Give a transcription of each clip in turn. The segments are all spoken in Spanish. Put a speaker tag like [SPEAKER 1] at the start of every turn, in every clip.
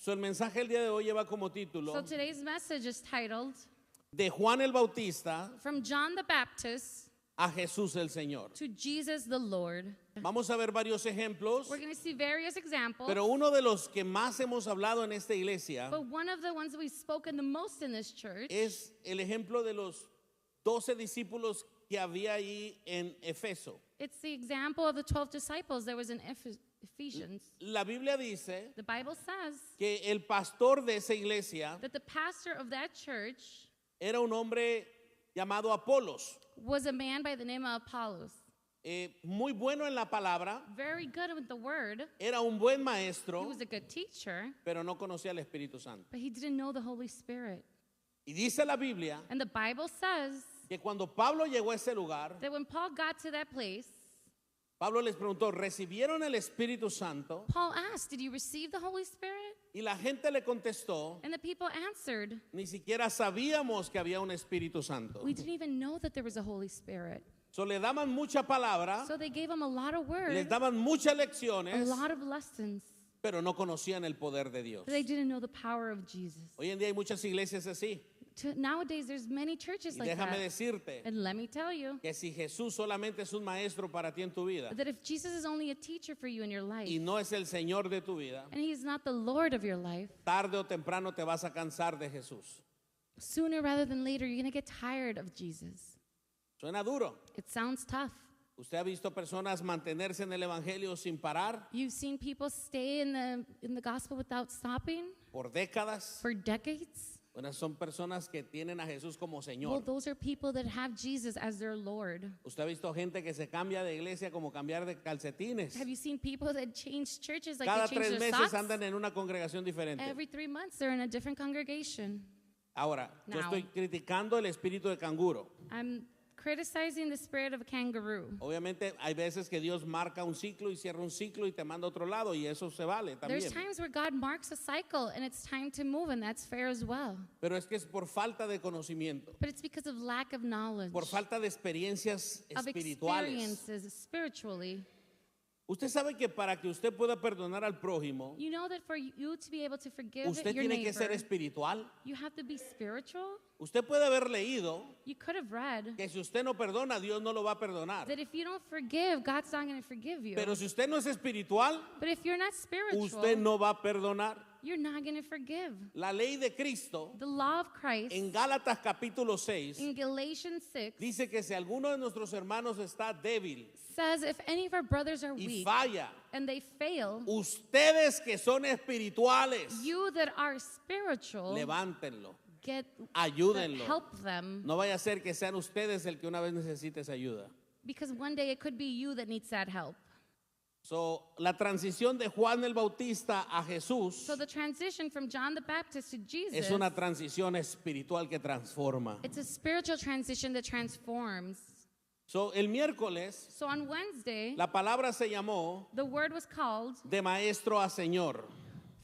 [SPEAKER 1] So, el mensaje el día de hoy lleva como título
[SPEAKER 2] So today's message is titled,
[SPEAKER 1] de Juan el Bautista
[SPEAKER 2] From John the Baptist
[SPEAKER 1] a Jesús el Señor.
[SPEAKER 2] to Jesus the Lord.
[SPEAKER 1] Vamos a ver varios ejemplos,
[SPEAKER 2] We're going to see various examples,
[SPEAKER 1] pero uno de los que más hemos hablado en esta iglesia
[SPEAKER 2] but one of the ones that we've spoken the most in this church
[SPEAKER 1] es el ejemplo de los 12 discípulos que había ahí en Efeso.
[SPEAKER 2] it's the example of the 12 disciples that was in Ephesians.
[SPEAKER 1] La Biblia dice
[SPEAKER 2] The Bible says
[SPEAKER 1] que el pastor de esa iglesia
[SPEAKER 2] that the pastor of that church
[SPEAKER 1] era un hombre llamado Apolos,
[SPEAKER 2] was a man by the name of Apollos.
[SPEAKER 1] muy bueno en la palabra,
[SPEAKER 2] Very good with the word.
[SPEAKER 1] era un buen
[SPEAKER 2] He
[SPEAKER 1] maestro,
[SPEAKER 2] was a good teacher,
[SPEAKER 1] pero no conocía al Espíritu Santo.
[SPEAKER 2] but he didn't know the Holy Spirit.
[SPEAKER 1] Y dice la Biblia
[SPEAKER 2] And the Bible says
[SPEAKER 1] que cuando Pablo llegó a ese lugar,
[SPEAKER 2] that when Paul got to that place,
[SPEAKER 1] Pablo les preguntó, ¿recibieron el Espíritu Santo?
[SPEAKER 2] Paul asked, "Did you receive the Holy Spirit?"
[SPEAKER 1] Y la gente le contestó,
[SPEAKER 2] And the people answered,
[SPEAKER 1] ni siquiera sabíamos que había un Espíritu Santo.
[SPEAKER 2] "We didn't even know that there was a Holy Spirit."
[SPEAKER 1] So, le daban mucha palabra,
[SPEAKER 2] So they gave him a lot of
[SPEAKER 1] les
[SPEAKER 2] words,
[SPEAKER 1] daban muchas
[SPEAKER 2] a
[SPEAKER 1] lecciones,
[SPEAKER 2] lot of lessons,
[SPEAKER 1] pero no conocían el poder de Dios.
[SPEAKER 2] but they didn't know the power of Jesus.
[SPEAKER 1] Hoy en día hay muchas iglesias así.
[SPEAKER 2] Nowadays, there's many churches
[SPEAKER 1] Y
[SPEAKER 2] like
[SPEAKER 1] déjame
[SPEAKER 2] that.
[SPEAKER 1] decirte
[SPEAKER 2] And let me tell you
[SPEAKER 1] que si Jesús solamente es un maestro para ti en tu vida
[SPEAKER 2] that if Jesus is only a teacher for you in your life,
[SPEAKER 1] y no es el Señor de tu vida,
[SPEAKER 2] and he's not the Lord of your life,
[SPEAKER 1] tarde o temprano te vas a cansar de Jesús.
[SPEAKER 2] sooner rather than later, you're going to get tired of Jesus.
[SPEAKER 1] Suena duro.
[SPEAKER 2] It sounds tough.
[SPEAKER 1] ¿Usted ha visto personas mantenerse en el Evangelio sin parar
[SPEAKER 2] You've seen people stay in the gospel without stopping
[SPEAKER 1] por décadas?
[SPEAKER 2] for decades.
[SPEAKER 1] Bueno, son personas que tienen a Jesús como
[SPEAKER 2] Well,
[SPEAKER 1] Señor.
[SPEAKER 2] those are people that have Jesus as their Lord.
[SPEAKER 1] ¿Usted ha visto gente que se cambia de iglesia como cambiar de calcetines?
[SPEAKER 2] Have you seen people that change churches like
[SPEAKER 1] Cada
[SPEAKER 2] they change
[SPEAKER 1] 3
[SPEAKER 2] their
[SPEAKER 1] meses
[SPEAKER 2] socks?
[SPEAKER 1] andan en una congregación diferente.
[SPEAKER 2] Every 3 months they're in a different congregation.
[SPEAKER 1] Ahora, yo
[SPEAKER 2] Now.
[SPEAKER 1] estoy criticando el espíritu de canguro.
[SPEAKER 2] I'm criticizing the spirit of a kangaroo.
[SPEAKER 1] Obviamente hay veces que Dios marca un ciclo y cierra un ciclo y te manda a otro lado y eso se vale
[SPEAKER 2] There's
[SPEAKER 1] también.
[SPEAKER 2] times where God marks a cycle and it's time to move, and that's fair as well.
[SPEAKER 1] Pero es que es por falta de conocimiento,
[SPEAKER 2] But it's because of lack of knowledge,
[SPEAKER 1] por falta de experiencias
[SPEAKER 2] of
[SPEAKER 1] espirituales.
[SPEAKER 2] experiences spiritually.
[SPEAKER 1] Usted sabe que para que usted pueda perdonar al prójimo,
[SPEAKER 2] You know that for you to be able to forgive
[SPEAKER 1] usted
[SPEAKER 2] your
[SPEAKER 1] tiene que ser
[SPEAKER 2] neighbor,
[SPEAKER 1] espiritual.
[SPEAKER 2] you have to be spiritual.
[SPEAKER 1] Usted puede haber leído
[SPEAKER 2] You could have read
[SPEAKER 1] que si usted no perdona, Dios no lo va a perdonar.
[SPEAKER 2] that if you don't forgive, God's not going to forgive you.
[SPEAKER 1] Pero si usted no es espiritual,
[SPEAKER 2] But if you're not spiritual,
[SPEAKER 1] usted no va a perdonar.
[SPEAKER 2] you're not going to forgive.
[SPEAKER 1] La ley de Cristo
[SPEAKER 2] The law of Christ
[SPEAKER 1] en Gálatas capítulo 6
[SPEAKER 2] in Galatians 6
[SPEAKER 1] dice que si alguno de nuestros hermanos está débil
[SPEAKER 2] says if any of our brothers are
[SPEAKER 1] y
[SPEAKER 2] weak
[SPEAKER 1] falla,
[SPEAKER 2] and they fail,
[SPEAKER 1] ustedes que son espirituales,
[SPEAKER 2] you that are spiritual,
[SPEAKER 1] levántenlo,
[SPEAKER 2] ayúdenlo, help them,
[SPEAKER 1] no vaya a ser que sean ustedes el que una vez necesite esa ayuda.
[SPEAKER 2] because one day it could be you that needs that help.
[SPEAKER 1] So, la transición de Juan el Bautista a Jesús
[SPEAKER 2] So the transition from John the Baptist to Jesus,
[SPEAKER 1] es una transición espiritual que transforma.
[SPEAKER 2] it's a spiritual transition that transforms.
[SPEAKER 1] So, el miércoles
[SPEAKER 2] So on Wednesday,
[SPEAKER 1] la palabra se llamó
[SPEAKER 2] the word was called
[SPEAKER 1] de maestro a señor.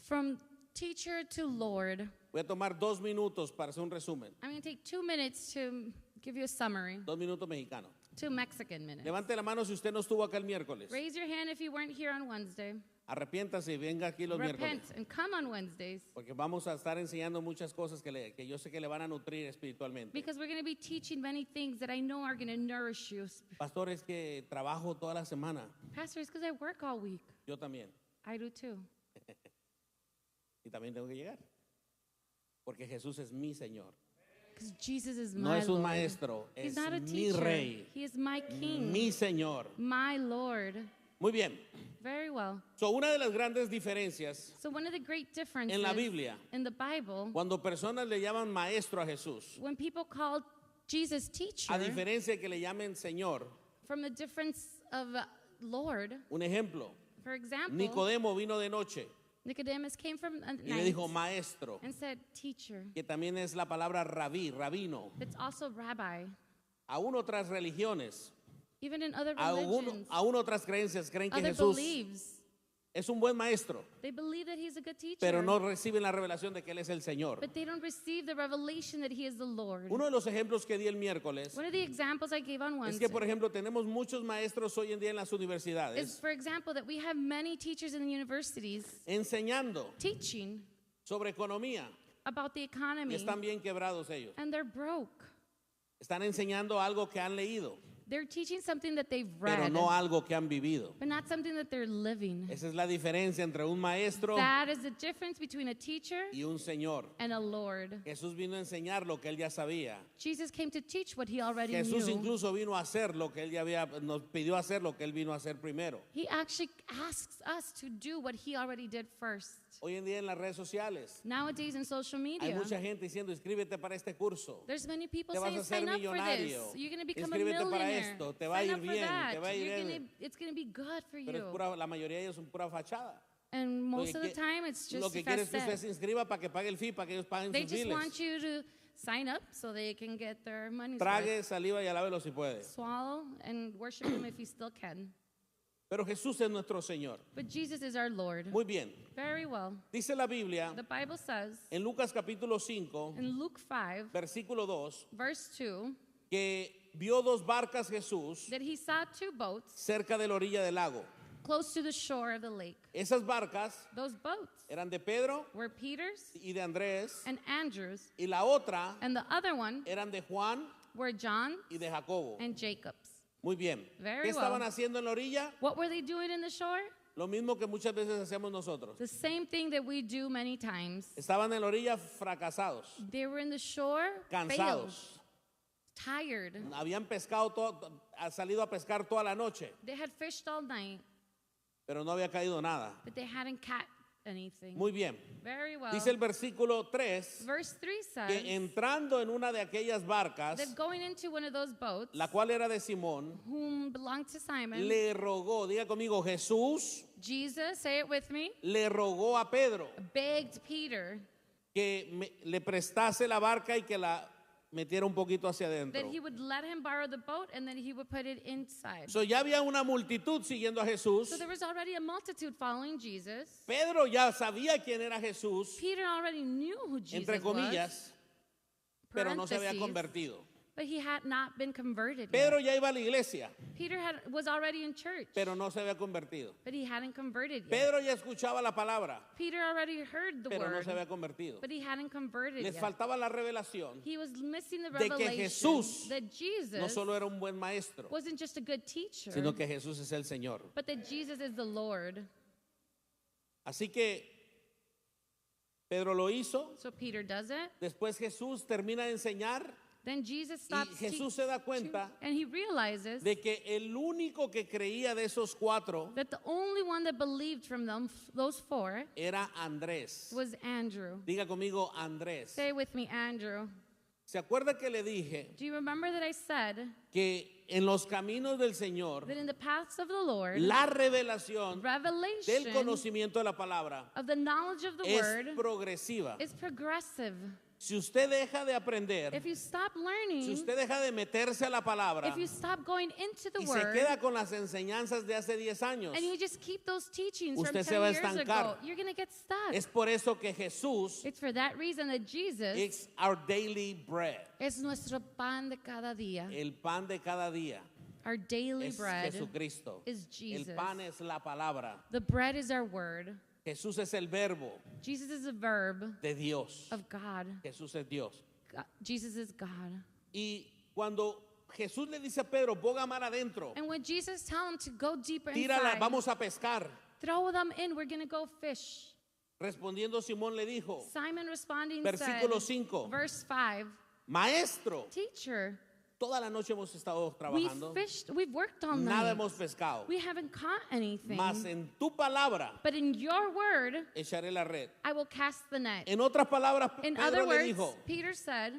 [SPEAKER 2] from teacher to Lord.
[SPEAKER 1] Voy a tomar 2 minutos para hacer un resumen.
[SPEAKER 2] I'm going to take 2 minutes to give you a summary,
[SPEAKER 1] 2 minutos mexicanos.
[SPEAKER 2] 2 Mexican minutes.
[SPEAKER 1] Levante la mano si usted no estuvo acá el miércoles.
[SPEAKER 2] Raise your hand if you weren't here on Wednesday.
[SPEAKER 1] Arrepiéntase y venga aquí los
[SPEAKER 2] Repent
[SPEAKER 1] miércoles.
[SPEAKER 2] and come on Wednesdays,
[SPEAKER 1] Porque vamos a estar enseñando muchas cosas que yo sé que le van a nutrir espiritualmente.
[SPEAKER 2] because we're going to be teaching many things that I know are going to nourish you.
[SPEAKER 1] Pastor, es que trabajo toda la semana.
[SPEAKER 2] Pastor, it's because I work all week.
[SPEAKER 1] Yo también.
[SPEAKER 2] I do too.
[SPEAKER 1] Y también tengo que llegar. Porque Jesús es mi Señor.
[SPEAKER 2] Because Jesus is
[SPEAKER 1] No
[SPEAKER 2] my
[SPEAKER 1] es un
[SPEAKER 2] Lord.
[SPEAKER 1] maestro,
[SPEAKER 2] He's
[SPEAKER 1] es
[SPEAKER 2] not a
[SPEAKER 1] mi
[SPEAKER 2] teacher.
[SPEAKER 1] rey,
[SPEAKER 2] He is my king,
[SPEAKER 1] mi Señor.
[SPEAKER 2] my Lord.
[SPEAKER 1] Muy bien.
[SPEAKER 2] Very well.
[SPEAKER 1] So, una de las grandes diferencias
[SPEAKER 2] So one of the great differences
[SPEAKER 1] en la Biblia,
[SPEAKER 2] in the Bible,
[SPEAKER 1] cuando personas le llaman maestro a Jesús,
[SPEAKER 2] when people call Jesus teacher,
[SPEAKER 1] a diferencia de que le llamen Señor,
[SPEAKER 2] from the difference of Lord,
[SPEAKER 1] un ejemplo,
[SPEAKER 2] for example,
[SPEAKER 1] Nicodemo vino de noche
[SPEAKER 2] Nicodemus came from a
[SPEAKER 1] y le
[SPEAKER 2] night
[SPEAKER 1] dijo maestro,
[SPEAKER 2] and said teacher.
[SPEAKER 1] que también es la palabra rabí, rabino.
[SPEAKER 2] It's also rabbi.
[SPEAKER 1] Aún otras religiones,
[SPEAKER 2] Even in other religions,
[SPEAKER 1] aún otras creencias creen que
[SPEAKER 2] other
[SPEAKER 1] Jesús
[SPEAKER 2] beliefs,
[SPEAKER 1] es un buen maestro,
[SPEAKER 2] they believe that he's a good teacher,
[SPEAKER 1] pero no reciben la revelación de que Él es el Señor.
[SPEAKER 2] but they don't receive the revelation that he is the Lord.
[SPEAKER 1] Uno de los ejemplos que di el miércoles
[SPEAKER 2] One of the examples I gave on
[SPEAKER 1] es
[SPEAKER 2] Wednesday
[SPEAKER 1] que, por ejemplo, tenemos muchos maestros hoy en día en las
[SPEAKER 2] is,
[SPEAKER 1] universidades
[SPEAKER 2] for example, that we have many teachers in the universities
[SPEAKER 1] enseñando,
[SPEAKER 2] teaching,
[SPEAKER 1] sobre economía
[SPEAKER 2] about the
[SPEAKER 1] y
[SPEAKER 2] economy,
[SPEAKER 1] están bien quebrados ellos.
[SPEAKER 2] and they're broke.
[SPEAKER 1] Están enseñando algo que han leído,
[SPEAKER 2] They're teaching something that they've
[SPEAKER 1] pero
[SPEAKER 2] read,
[SPEAKER 1] no algo que han vivido.
[SPEAKER 2] but not something that they're living.
[SPEAKER 1] Esa es la diferencia entre un maestro
[SPEAKER 2] That is the difference between a teacher
[SPEAKER 1] y un señor.
[SPEAKER 2] and a Lord.
[SPEAKER 1] Jesús vino a enseñar lo que él ya sabía.
[SPEAKER 2] Jesus came to teach what he already
[SPEAKER 1] Jesús
[SPEAKER 2] knew.
[SPEAKER 1] incluso vino a hacer lo que él ya había, nos pidió hacer lo que él vino a hacer primero.
[SPEAKER 2] He actually asks us to do what he already did first.
[SPEAKER 1] Hoy en día en las redes sociales
[SPEAKER 2] Nowadays in social
[SPEAKER 1] hay
[SPEAKER 2] media,
[SPEAKER 1] mucha gente diciendo, inscríbete para este curso.
[SPEAKER 2] there's many people
[SPEAKER 1] Te vas
[SPEAKER 2] saying,
[SPEAKER 1] a hacer
[SPEAKER 2] sign up for
[SPEAKER 1] millonario.
[SPEAKER 2] this. You're going to become a
[SPEAKER 1] Inscríbete para
[SPEAKER 2] millionaire.
[SPEAKER 1] esto. Te va a
[SPEAKER 2] Sign
[SPEAKER 1] ir
[SPEAKER 2] up for
[SPEAKER 1] bien.
[SPEAKER 2] that.
[SPEAKER 1] Te va a ir
[SPEAKER 2] You're
[SPEAKER 1] bien.
[SPEAKER 2] it's going to be good for
[SPEAKER 1] Pero es
[SPEAKER 2] you.
[SPEAKER 1] pura, la mayoría de ellos son pura fachada.
[SPEAKER 2] And most
[SPEAKER 1] Lo
[SPEAKER 2] of
[SPEAKER 1] que
[SPEAKER 2] the time, it's
[SPEAKER 1] Lo
[SPEAKER 2] just
[SPEAKER 1] que quiere es que usted
[SPEAKER 2] facade.
[SPEAKER 1] se inscriba para que pague el fee, para que ellos paguen
[SPEAKER 2] They
[SPEAKER 1] sus
[SPEAKER 2] just
[SPEAKER 1] biles.
[SPEAKER 2] want you to sign up so they can get their money's worth.
[SPEAKER 1] Trague saliva y alábelo si puede.
[SPEAKER 2] Swallow and worship him if you still can.
[SPEAKER 1] Pero Jesús es nuestro Señor.
[SPEAKER 2] But Jesus is our Lord.
[SPEAKER 1] Muy bien.
[SPEAKER 2] Very well.
[SPEAKER 1] Dice la Biblia
[SPEAKER 2] The Bible says
[SPEAKER 1] en Lucas capítulo 5,
[SPEAKER 2] in Luke 5,
[SPEAKER 1] versículo 2,
[SPEAKER 2] verse 2,
[SPEAKER 1] que vio dos barcas Jesús
[SPEAKER 2] that he saw two boats
[SPEAKER 1] cerca de la orilla del lago.
[SPEAKER 2] close to the shore of the lake.
[SPEAKER 1] Esas barcas
[SPEAKER 2] Those boats
[SPEAKER 1] eran de Pedro
[SPEAKER 2] were Peter's
[SPEAKER 1] y de Andrés,
[SPEAKER 2] and Andrew's,
[SPEAKER 1] y la otra
[SPEAKER 2] and the other one
[SPEAKER 1] eran de Juan
[SPEAKER 2] were John
[SPEAKER 1] y de Jacobo.
[SPEAKER 2] and Jacob's.
[SPEAKER 1] Muy bien.
[SPEAKER 2] Very
[SPEAKER 1] ¿Qué estaban
[SPEAKER 2] well.
[SPEAKER 1] haciendo en la orilla?
[SPEAKER 2] What were they doing in the shore?
[SPEAKER 1] Lo mismo que muchas veces hacemos nosotros.
[SPEAKER 2] The same thing that we do many times.
[SPEAKER 1] Estaban en la orilla fracasados,
[SPEAKER 2] They were in the shore, failed,
[SPEAKER 1] cansados.
[SPEAKER 2] tired.
[SPEAKER 1] Habían pescado, ha salido a pescar toda la noche,
[SPEAKER 2] They had fished all night,
[SPEAKER 1] pero no había caído nada.
[SPEAKER 2] but they hadn't caught anything.
[SPEAKER 1] Muy bien.
[SPEAKER 2] Very well.
[SPEAKER 1] Dice el versículo 3
[SPEAKER 2] Verse 3 says
[SPEAKER 1] que entrando en una de aquellas barcas,
[SPEAKER 2] that going into one of those boats,
[SPEAKER 1] la cual era de Simón,
[SPEAKER 2] whom belonged to Simon,
[SPEAKER 1] le rogó, diga conmigo, Jesús
[SPEAKER 2] Jesus, say it with me,
[SPEAKER 1] le rogó a Pedro
[SPEAKER 2] begged Peter
[SPEAKER 1] que le prestase la barca y que la metiera un poquito hacia
[SPEAKER 2] that
[SPEAKER 1] adentro.
[SPEAKER 2] he would let him borrow the boat and that he would put it inside.
[SPEAKER 1] So, ya había una multitud siguiendo a Jesús.
[SPEAKER 2] So there was already a multitude following Jesus.
[SPEAKER 1] Pedro ya sabía quién era Jesús,
[SPEAKER 2] Peter already knew who Jesus
[SPEAKER 1] entre comillas,
[SPEAKER 2] was,
[SPEAKER 1] pero no se había
[SPEAKER 2] parentheses,
[SPEAKER 1] convertido.
[SPEAKER 2] but he had not been converted
[SPEAKER 1] Pedro
[SPEAKER 2] yet.
[SPEAKER 1] ya iba a la iglesia,
[SPEAKER 2] Peter was already in church,
[SPEAKER 1] pero no se había convertido.
[SPEAKER 2] but he hadn't converted yet.
[SPEAKER 1] Pedro ya escuchaba la palabra,
[SPEAKER 2] Peter already heard the
[SPEAKER 1] pero no
[SPEAKER 2] word,
[SPEAKER 1] se había convertido.
[SPEAKER 2] but he hadn't converted
[SPEAKER 1] Les
[SPEAKER 2] yet.
[SPEAKER 1] faltaba la revelación
[SPEAKER 2] He was missing the
[SPEAKER 1] de que
[SPEAKER 2] revelation
[SPEAKER 1] Jesús
[SPEAKER 2] that Jesus
[SPEAKER 1] no solo era un buen maestro,
[SPEAKER 2] wasn't just a good teacher,
[SPEAKER 1] sino que Jesús es el Señor.
[SPEAKER 2] but that Jesus is the Lord.
[SPEAKER 1] Así que Pedro lo hizo.
[SPEAKER 2] So Peter does it.
[SPEAKER 1] Después Jesús termina de enseñar
[SPEAKER 2] Then Jesus
[SPEAKER 1] y
[SPEAKER 2] stops
[SPEAKER 1] Jesús se da cuenta
[SPEAKER 2] and he realizes
[SPEAKER 1] de que el único que creía de esos cuatro
[SPEAKER 2] that the only one that believed from them, those four,
[SPEAKER 1] era Andrés.
[SPEAKER 2] was Andrew.
[SPEAKER 1] Diga conmigo Andrés.
[SPEAKER 2] Say with me, Andrew.
[SPEAKER 1] ¿Se acuerda que le dije
[SPEAKER 2] Do you remember that I said
[SPEAKER 1] que en los caminos del Señor
[SPEAKER 2] that in the paths of the Lord,
[SPEAKER 1] la revelación del
[SPEAKER 2] revelation
[SPEAKER 1] conocimiento de la palabra
[SPEAKER 2] of the knowledge of the
[SPEAKER 1] es
[SPEAKER 2] word
[SPEAKER 1] progresiva?
[SPEAKER 2] is progressive?
[SPEAKER 1] Si usted deja de aprender,
[SPEAKER 2] If you stop
[SPEAKER 1] si
[SPEAKER 2] learning,
[SPEAKER 1] usted deja de meterse a la palabra
[SPEAKER 2] if you stop going into the
[SPEAKER 1] y se
[SPEAKER 2] word,
[SPEAKER 1] queda con las enseñanzas de hace 10 años,
[SPEAKER 2] and you just keep those teachings from
[SPEAKER 1] usted
[SPEAKER 2] 10
[SPEAKER 1] se va a
[SPEAKER 2] years ago,
[SPEAKER 1] estancar.
[SPEAKER 2] you're going to get stuck.
[SPEAKER 1] es por eso que Jesús
[SPEAKER 2] It's for that reason that Jesus
[SPEAKER 1] es our daily bread.
[SPEAKER 2] es nuestro pan de cada día.
[SPEAKER 1] El pan de cada día
[SPEAKER 2] Our daily
[SPEAKER 1] es
[SPEAKER 2] bread
[SPEAKER 1] Jesucristo.
[SPEAKER 2] is Jesus.
[SPEAKER 1] El pan es la palabra.
[SPEAKER 2] The bread is our word.
[SPEAKER 1] Jesús es el verbo
[SPEAKER 2] Jesus is a verb
[SPEAKER 1] de Dios.
[SPEAKER 2] of God.
[SPEAKER 1] Jesús es Dios.
[SPEAKER 2] Jesus is God.
[SPEAKER 1] Y cuando Jesús le dice a Pedro, ponga mar adentro,
[SPEAKER 2] And when Jesus tells him to go deeper
[SPEAKER 1] tírala,
[SPEAKER 2] inside,
[SPEAKER 1] vamos a pescar.
[SPEAKER 2] throw them in, we're going to go fish.
[SPEAKER 1] Respondiendo Simón le dijo,
[SPEAKER 2] Simon responding
[SPEAKER 1] versículo
[SPEAKER 2] said,
[SPEAKER 1] 5,
[SPEAKER 2] verse 5,
[SPEAKER 1] Maestro,
[SPEAKER 2] Teacher,
[SPEAKER 1] toda la noche hemos estado trabajando,
[SPEAKER 2] we've worked all
[SPEAKER 1] nada
[SPEAKER 2] night.
[SPEAKER 1] hemos pescado,
[SPEAKER 2] We haven't caught anything.
[SPEAKER 1] mas en tu palabra
[SPEAKER 2] But in your word,
[SPEAKER 1] echaré la red.
[SPEAKER 2] I will cast the net.
[SPEAKER 1] En otras palabras,
[SPEAKER 2] In
[SPEAKER 1] Pedro
[SPEAKER 2] other
[SPEAKER 1] le
[SPEAKER 2] words,
[SPEAKER 1] dijo,
[SPEAKER 2] Peter said,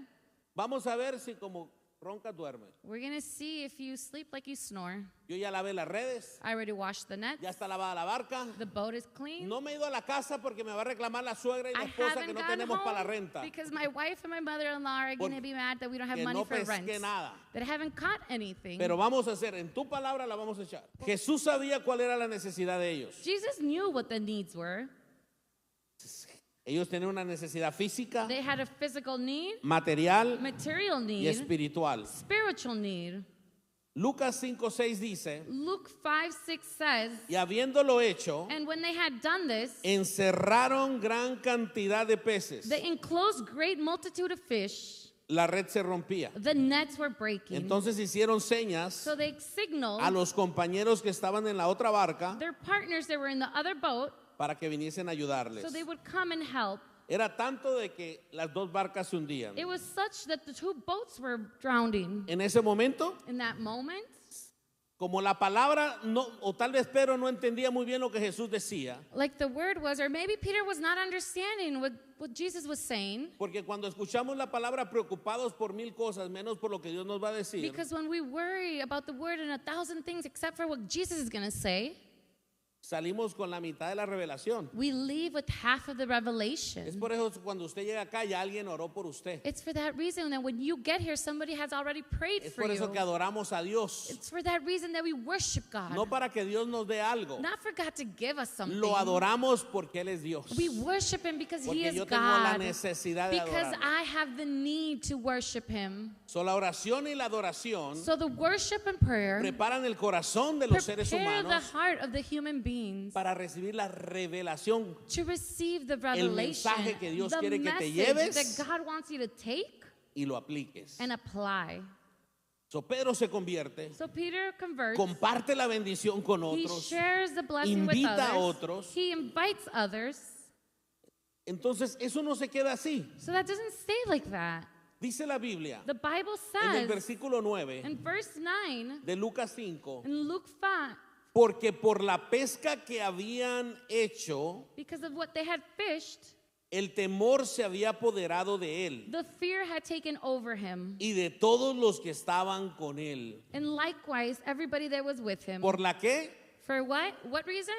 [SPEAKER 1] vamos a ver si como ronca duermes.
[SPEAKER 2] we're going to see if you sleep like you snore.
[SPEAKER 1] Yo ya lavé las redes,
[SPEAKER 2] I already washed the net.
[SPEAKER 1] ya está lavada la barca.
[SPEAKER 2] The boat is clean.
[SPEAKER 1] No me he ido a la casa porque me va a reclamar la suegra y la
[SPEAKER 2] I
[SPEAKER 1] esposa que
[SPEAKER 2] haven't
[SPEAKER 1] no
[SPEAKER 2] gone
[SPEAKER 1] tenemos para la
[SPEAKER 2] home
[SPEAKER 1] renta.
[SPEAKER 2] because my wife and my mother-in-law are going to be mad that we don't have
[SPEAKER 1] Que
[SPEAKER 2] money
[SPEAKER 1] no
[SPEAKER 2] for rent.
[SPEAKER 1] pesqué nada.
[SPEAKER 2] That I haven't caught anything.
[SPEAKER 1] Pero vamos a hacer, en tu palabra la vamos a echar. Jesús sabía cuál era la necesidad de ellos.
[SPEAKER 2] Jesus knew what the needs were.
[SPEAKER 1] Ellos tenían una necesidad física,
[SPEAKER 2] They had a physical need,
[SPEAKER 1] material
[SPEAKER 2] material
[SPEAKER 1] y
[SPEAKER 2] need,
[SPEAKER 1] espiritual.
[SPEAKER 2] spiritual need.
[SPEAKER 1] Lucas 5:6 dice,
[SPEAKER 2] Luke 5:6 says,
[SPEAKER 1] y habiéndolo hecho,
[SPEAKER 2] and when they had done this,
[SPEAKER 1] encerraron gran cantidad de peces.
[SPEAKER 2] they enclosed great multitude of fish.
[SPEAKER 1] La red se rompía.
[SPEAKER 2] The nets were breaking.
[SPEAKER 1] Entonces hicieron señas
[SPEAKER 2] So they signaled
[SPEAKER 1] a los compañeros que estaban en la otra barca
[SPEAKER 2] their partners that were in the other boat
[SPEAKER 1] para que viniesen a ayudarles.
[SPEAKER 2] so they would come and help.
[SPEAKER 1] Era tanto de que las dos barcas se hundían.
[SPEAKER 2] It was such that the two boats were drowning.
[SPEAKER 1] En ese momento,
[SPEAKER 2] In that moment,
[SPEAKER 1] como la palabra no, o tal vez Pedro no entendía muy bien lo que Jesús decía,
[SPEAKER 2] like the word was, or maybe Peter was not understanding what Jesus was saying.
[SPEAKER 1] porque cuando escuchamos la palabra preocupados por mil cosas, menos por lo que Dios nos va a decir,
[SPEAKER 2] Because when we worry about the word and 1,000 things except for what Jesus is going to say,
[SPEAKER 1] salimos con la mitad de la revelación.
[SPEAKER 2] we leave with half of the
[SPEAKER 1] Es
[SPEAKER 2] revelation.
[SPEAKER 1] por eso cuando usted llega acá ya alguien oró por usted.
[SPEAKER 2] It's for that reason that when you get here, somebody has already prayed
[SPEAKER 1] Es
[SPEAKER 2] for
[SPEAKER 1] por eso
[SPEAKER 2] you.
[SPEAKER 1] que adoramos a Dios.
[SPEAKER 2] It's for that reason that we worship God.
[SPEAKER 1] No para que Dios nos dé algo.
[SPEAKER 2] Not for God to give us something.
[SPEAKER 1] Lo adoramos porque Él es Dios.
[SPEAKER 2] We worship Him because He
[SPEAKER 1] Porque
[SPEAKER 2] is
[SPEAKER 1] yo tengo la
[SPEAKER 2] God.
[SPEAKER 1] necesidad de
[SPEAKER 2] Because
[SPEAKER 1] adorarlo.
[SPEAKER 2] I have the need to worship Him.
[SPEAKER 1] So, la oración y la adoración
[SPEAKER 2] So the worship and prayer
[SPEAKER 1] preparan el corazón de los seres
[SPEAKER 2] prepare the
[SPEAKER 1] humanos
[SPEAKER 2] heart of the human beings
[SPEAKER 1] para recibir la revelación
[SPEAKER 2] to receive the
[SPEAKER 1] el
[SPEAKER 2] revelation,
[SPEAKER 1] mensaje que Dios
[SPEAKER 2] the
[SPEAKER 1] quiere que te
[SPEAKER 2] message
[SPEAKER 1] lleves
[SPEAKER 2] that God wants you to take
[SPEAKER 1] y lo apliques.
[SPEAKER 2] and apply.
[SPEAKER 1] So, Pedro se convierte,
[SPEAKER 2] So Peter converts.
[SPEAKER 1] comparte la bendición con
[SPEAKER 2] He
[SPEAKER 1] otros.
[SPEAKER 2] shares the blessing with
[SPEAKER 1] invita a
[SPEAKER 2] others.
[SPEAKER 1] otros.
[SPEAKER 2] He invites others.
[SPEAKER 1] Entonces, eso no se queda así.
[SPEAKER 2] So that doesn't stay like that.
[SPEAKER 1] Dice la Biblia
[SPEAKER 2] The Bible
[SPEAKER 1] en el
[SPEAKER 2] says
[SPEAKER 1] versículo 9
[SPEAKER 2] in verse 9
[SPEAKER 1] de Lucas 5,
[SPEAKER 2] in Luke 5,
[SPEAKER 1] porque por la pesca que habían hecho,
[SPEAKER 2] because of what they had fished,
[SPEAKER 1] el temor se había apoderado de él
[SPEAKER 2] the fear had taken over him.
[SPEAKER 1] y de todos los que estaban con él.
[SPEAKER 2] And likewise, everybody that was with him.
[SPEAKER 1] ¿Por la qué?
[SPEAKER 2] For what? What reason?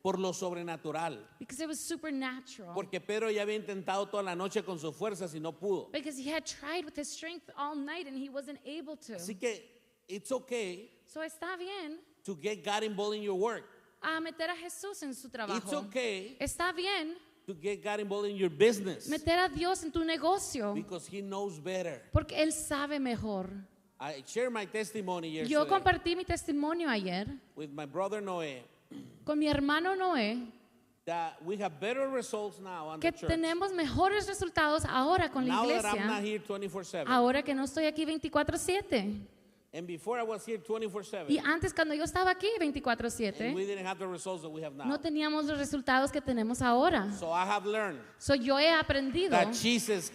[SPEAKER 1] Por lo sobrenatural.
[SPEAKER 2] Because it was supernatural.
[SPEAKER 1] Porque Pedro ya había intentado toda la noche con sus fuerzas y no pudo.
[SPEAKER 2] Because he had tried with his strength all night and he wasn't able to.
[SPEAKER 1] Así que it's okay
[SPEAKER 2] So está bien
[SPEAKER 1] to get God involved in your work.
[SPEAKER 2] a meter a Jesús en su
[SPEAKER 1] It's
[SPEAKER 2] trabajo.
[SPEAKER 1] okay
[SPEAKER 2] Está bien
[SPEAKER 1] to get God involved in your business
[SPEAKER 2] meter a Dios en tu negocio.
[SPEAKER 1] because He knows better.
[SPEAKER 2] Porque Él sabe mejor.
[SPEAKER 1] I shared my testimony
[SPEAKER 2] Yo
[SPEAKER 1] yesterday
[SPEAKER 2] compartí mi testimonio ayer
[SPEAKER 1] with my brother Noé
[SPEAKER 2] con mi hermano Noé
[SPEAKER 1] that we have better results now on
[SPEAKER 2] que
[SPEAKER 1] the church.
[SPEAKER 2] tenemos mejores resultados ahora con la
[SPEAKER 1] Now that I'm not
[SPEAKER 2] iglesia.
[SPEAKER 1] here 24/7.
[SPEAKER 2] Ahora que no estoy aquí 24/7.
[SPEAKER 1] And before I was here 24/7.
[SPEAKER 2] Y antes cuando yo estaba aquí
[SPEAKER 1] And
[SPEAKER 2] 24/7,
[SPEAKER 1] we didn't have the results that we have now.
[SPEAKER 2] no teníamos los resultados que tenemos ahora.
[SPEAKER 1] So I have learned
[SPEAKER 2] So yo he aprendido
[SPEAKER 1] that Jesus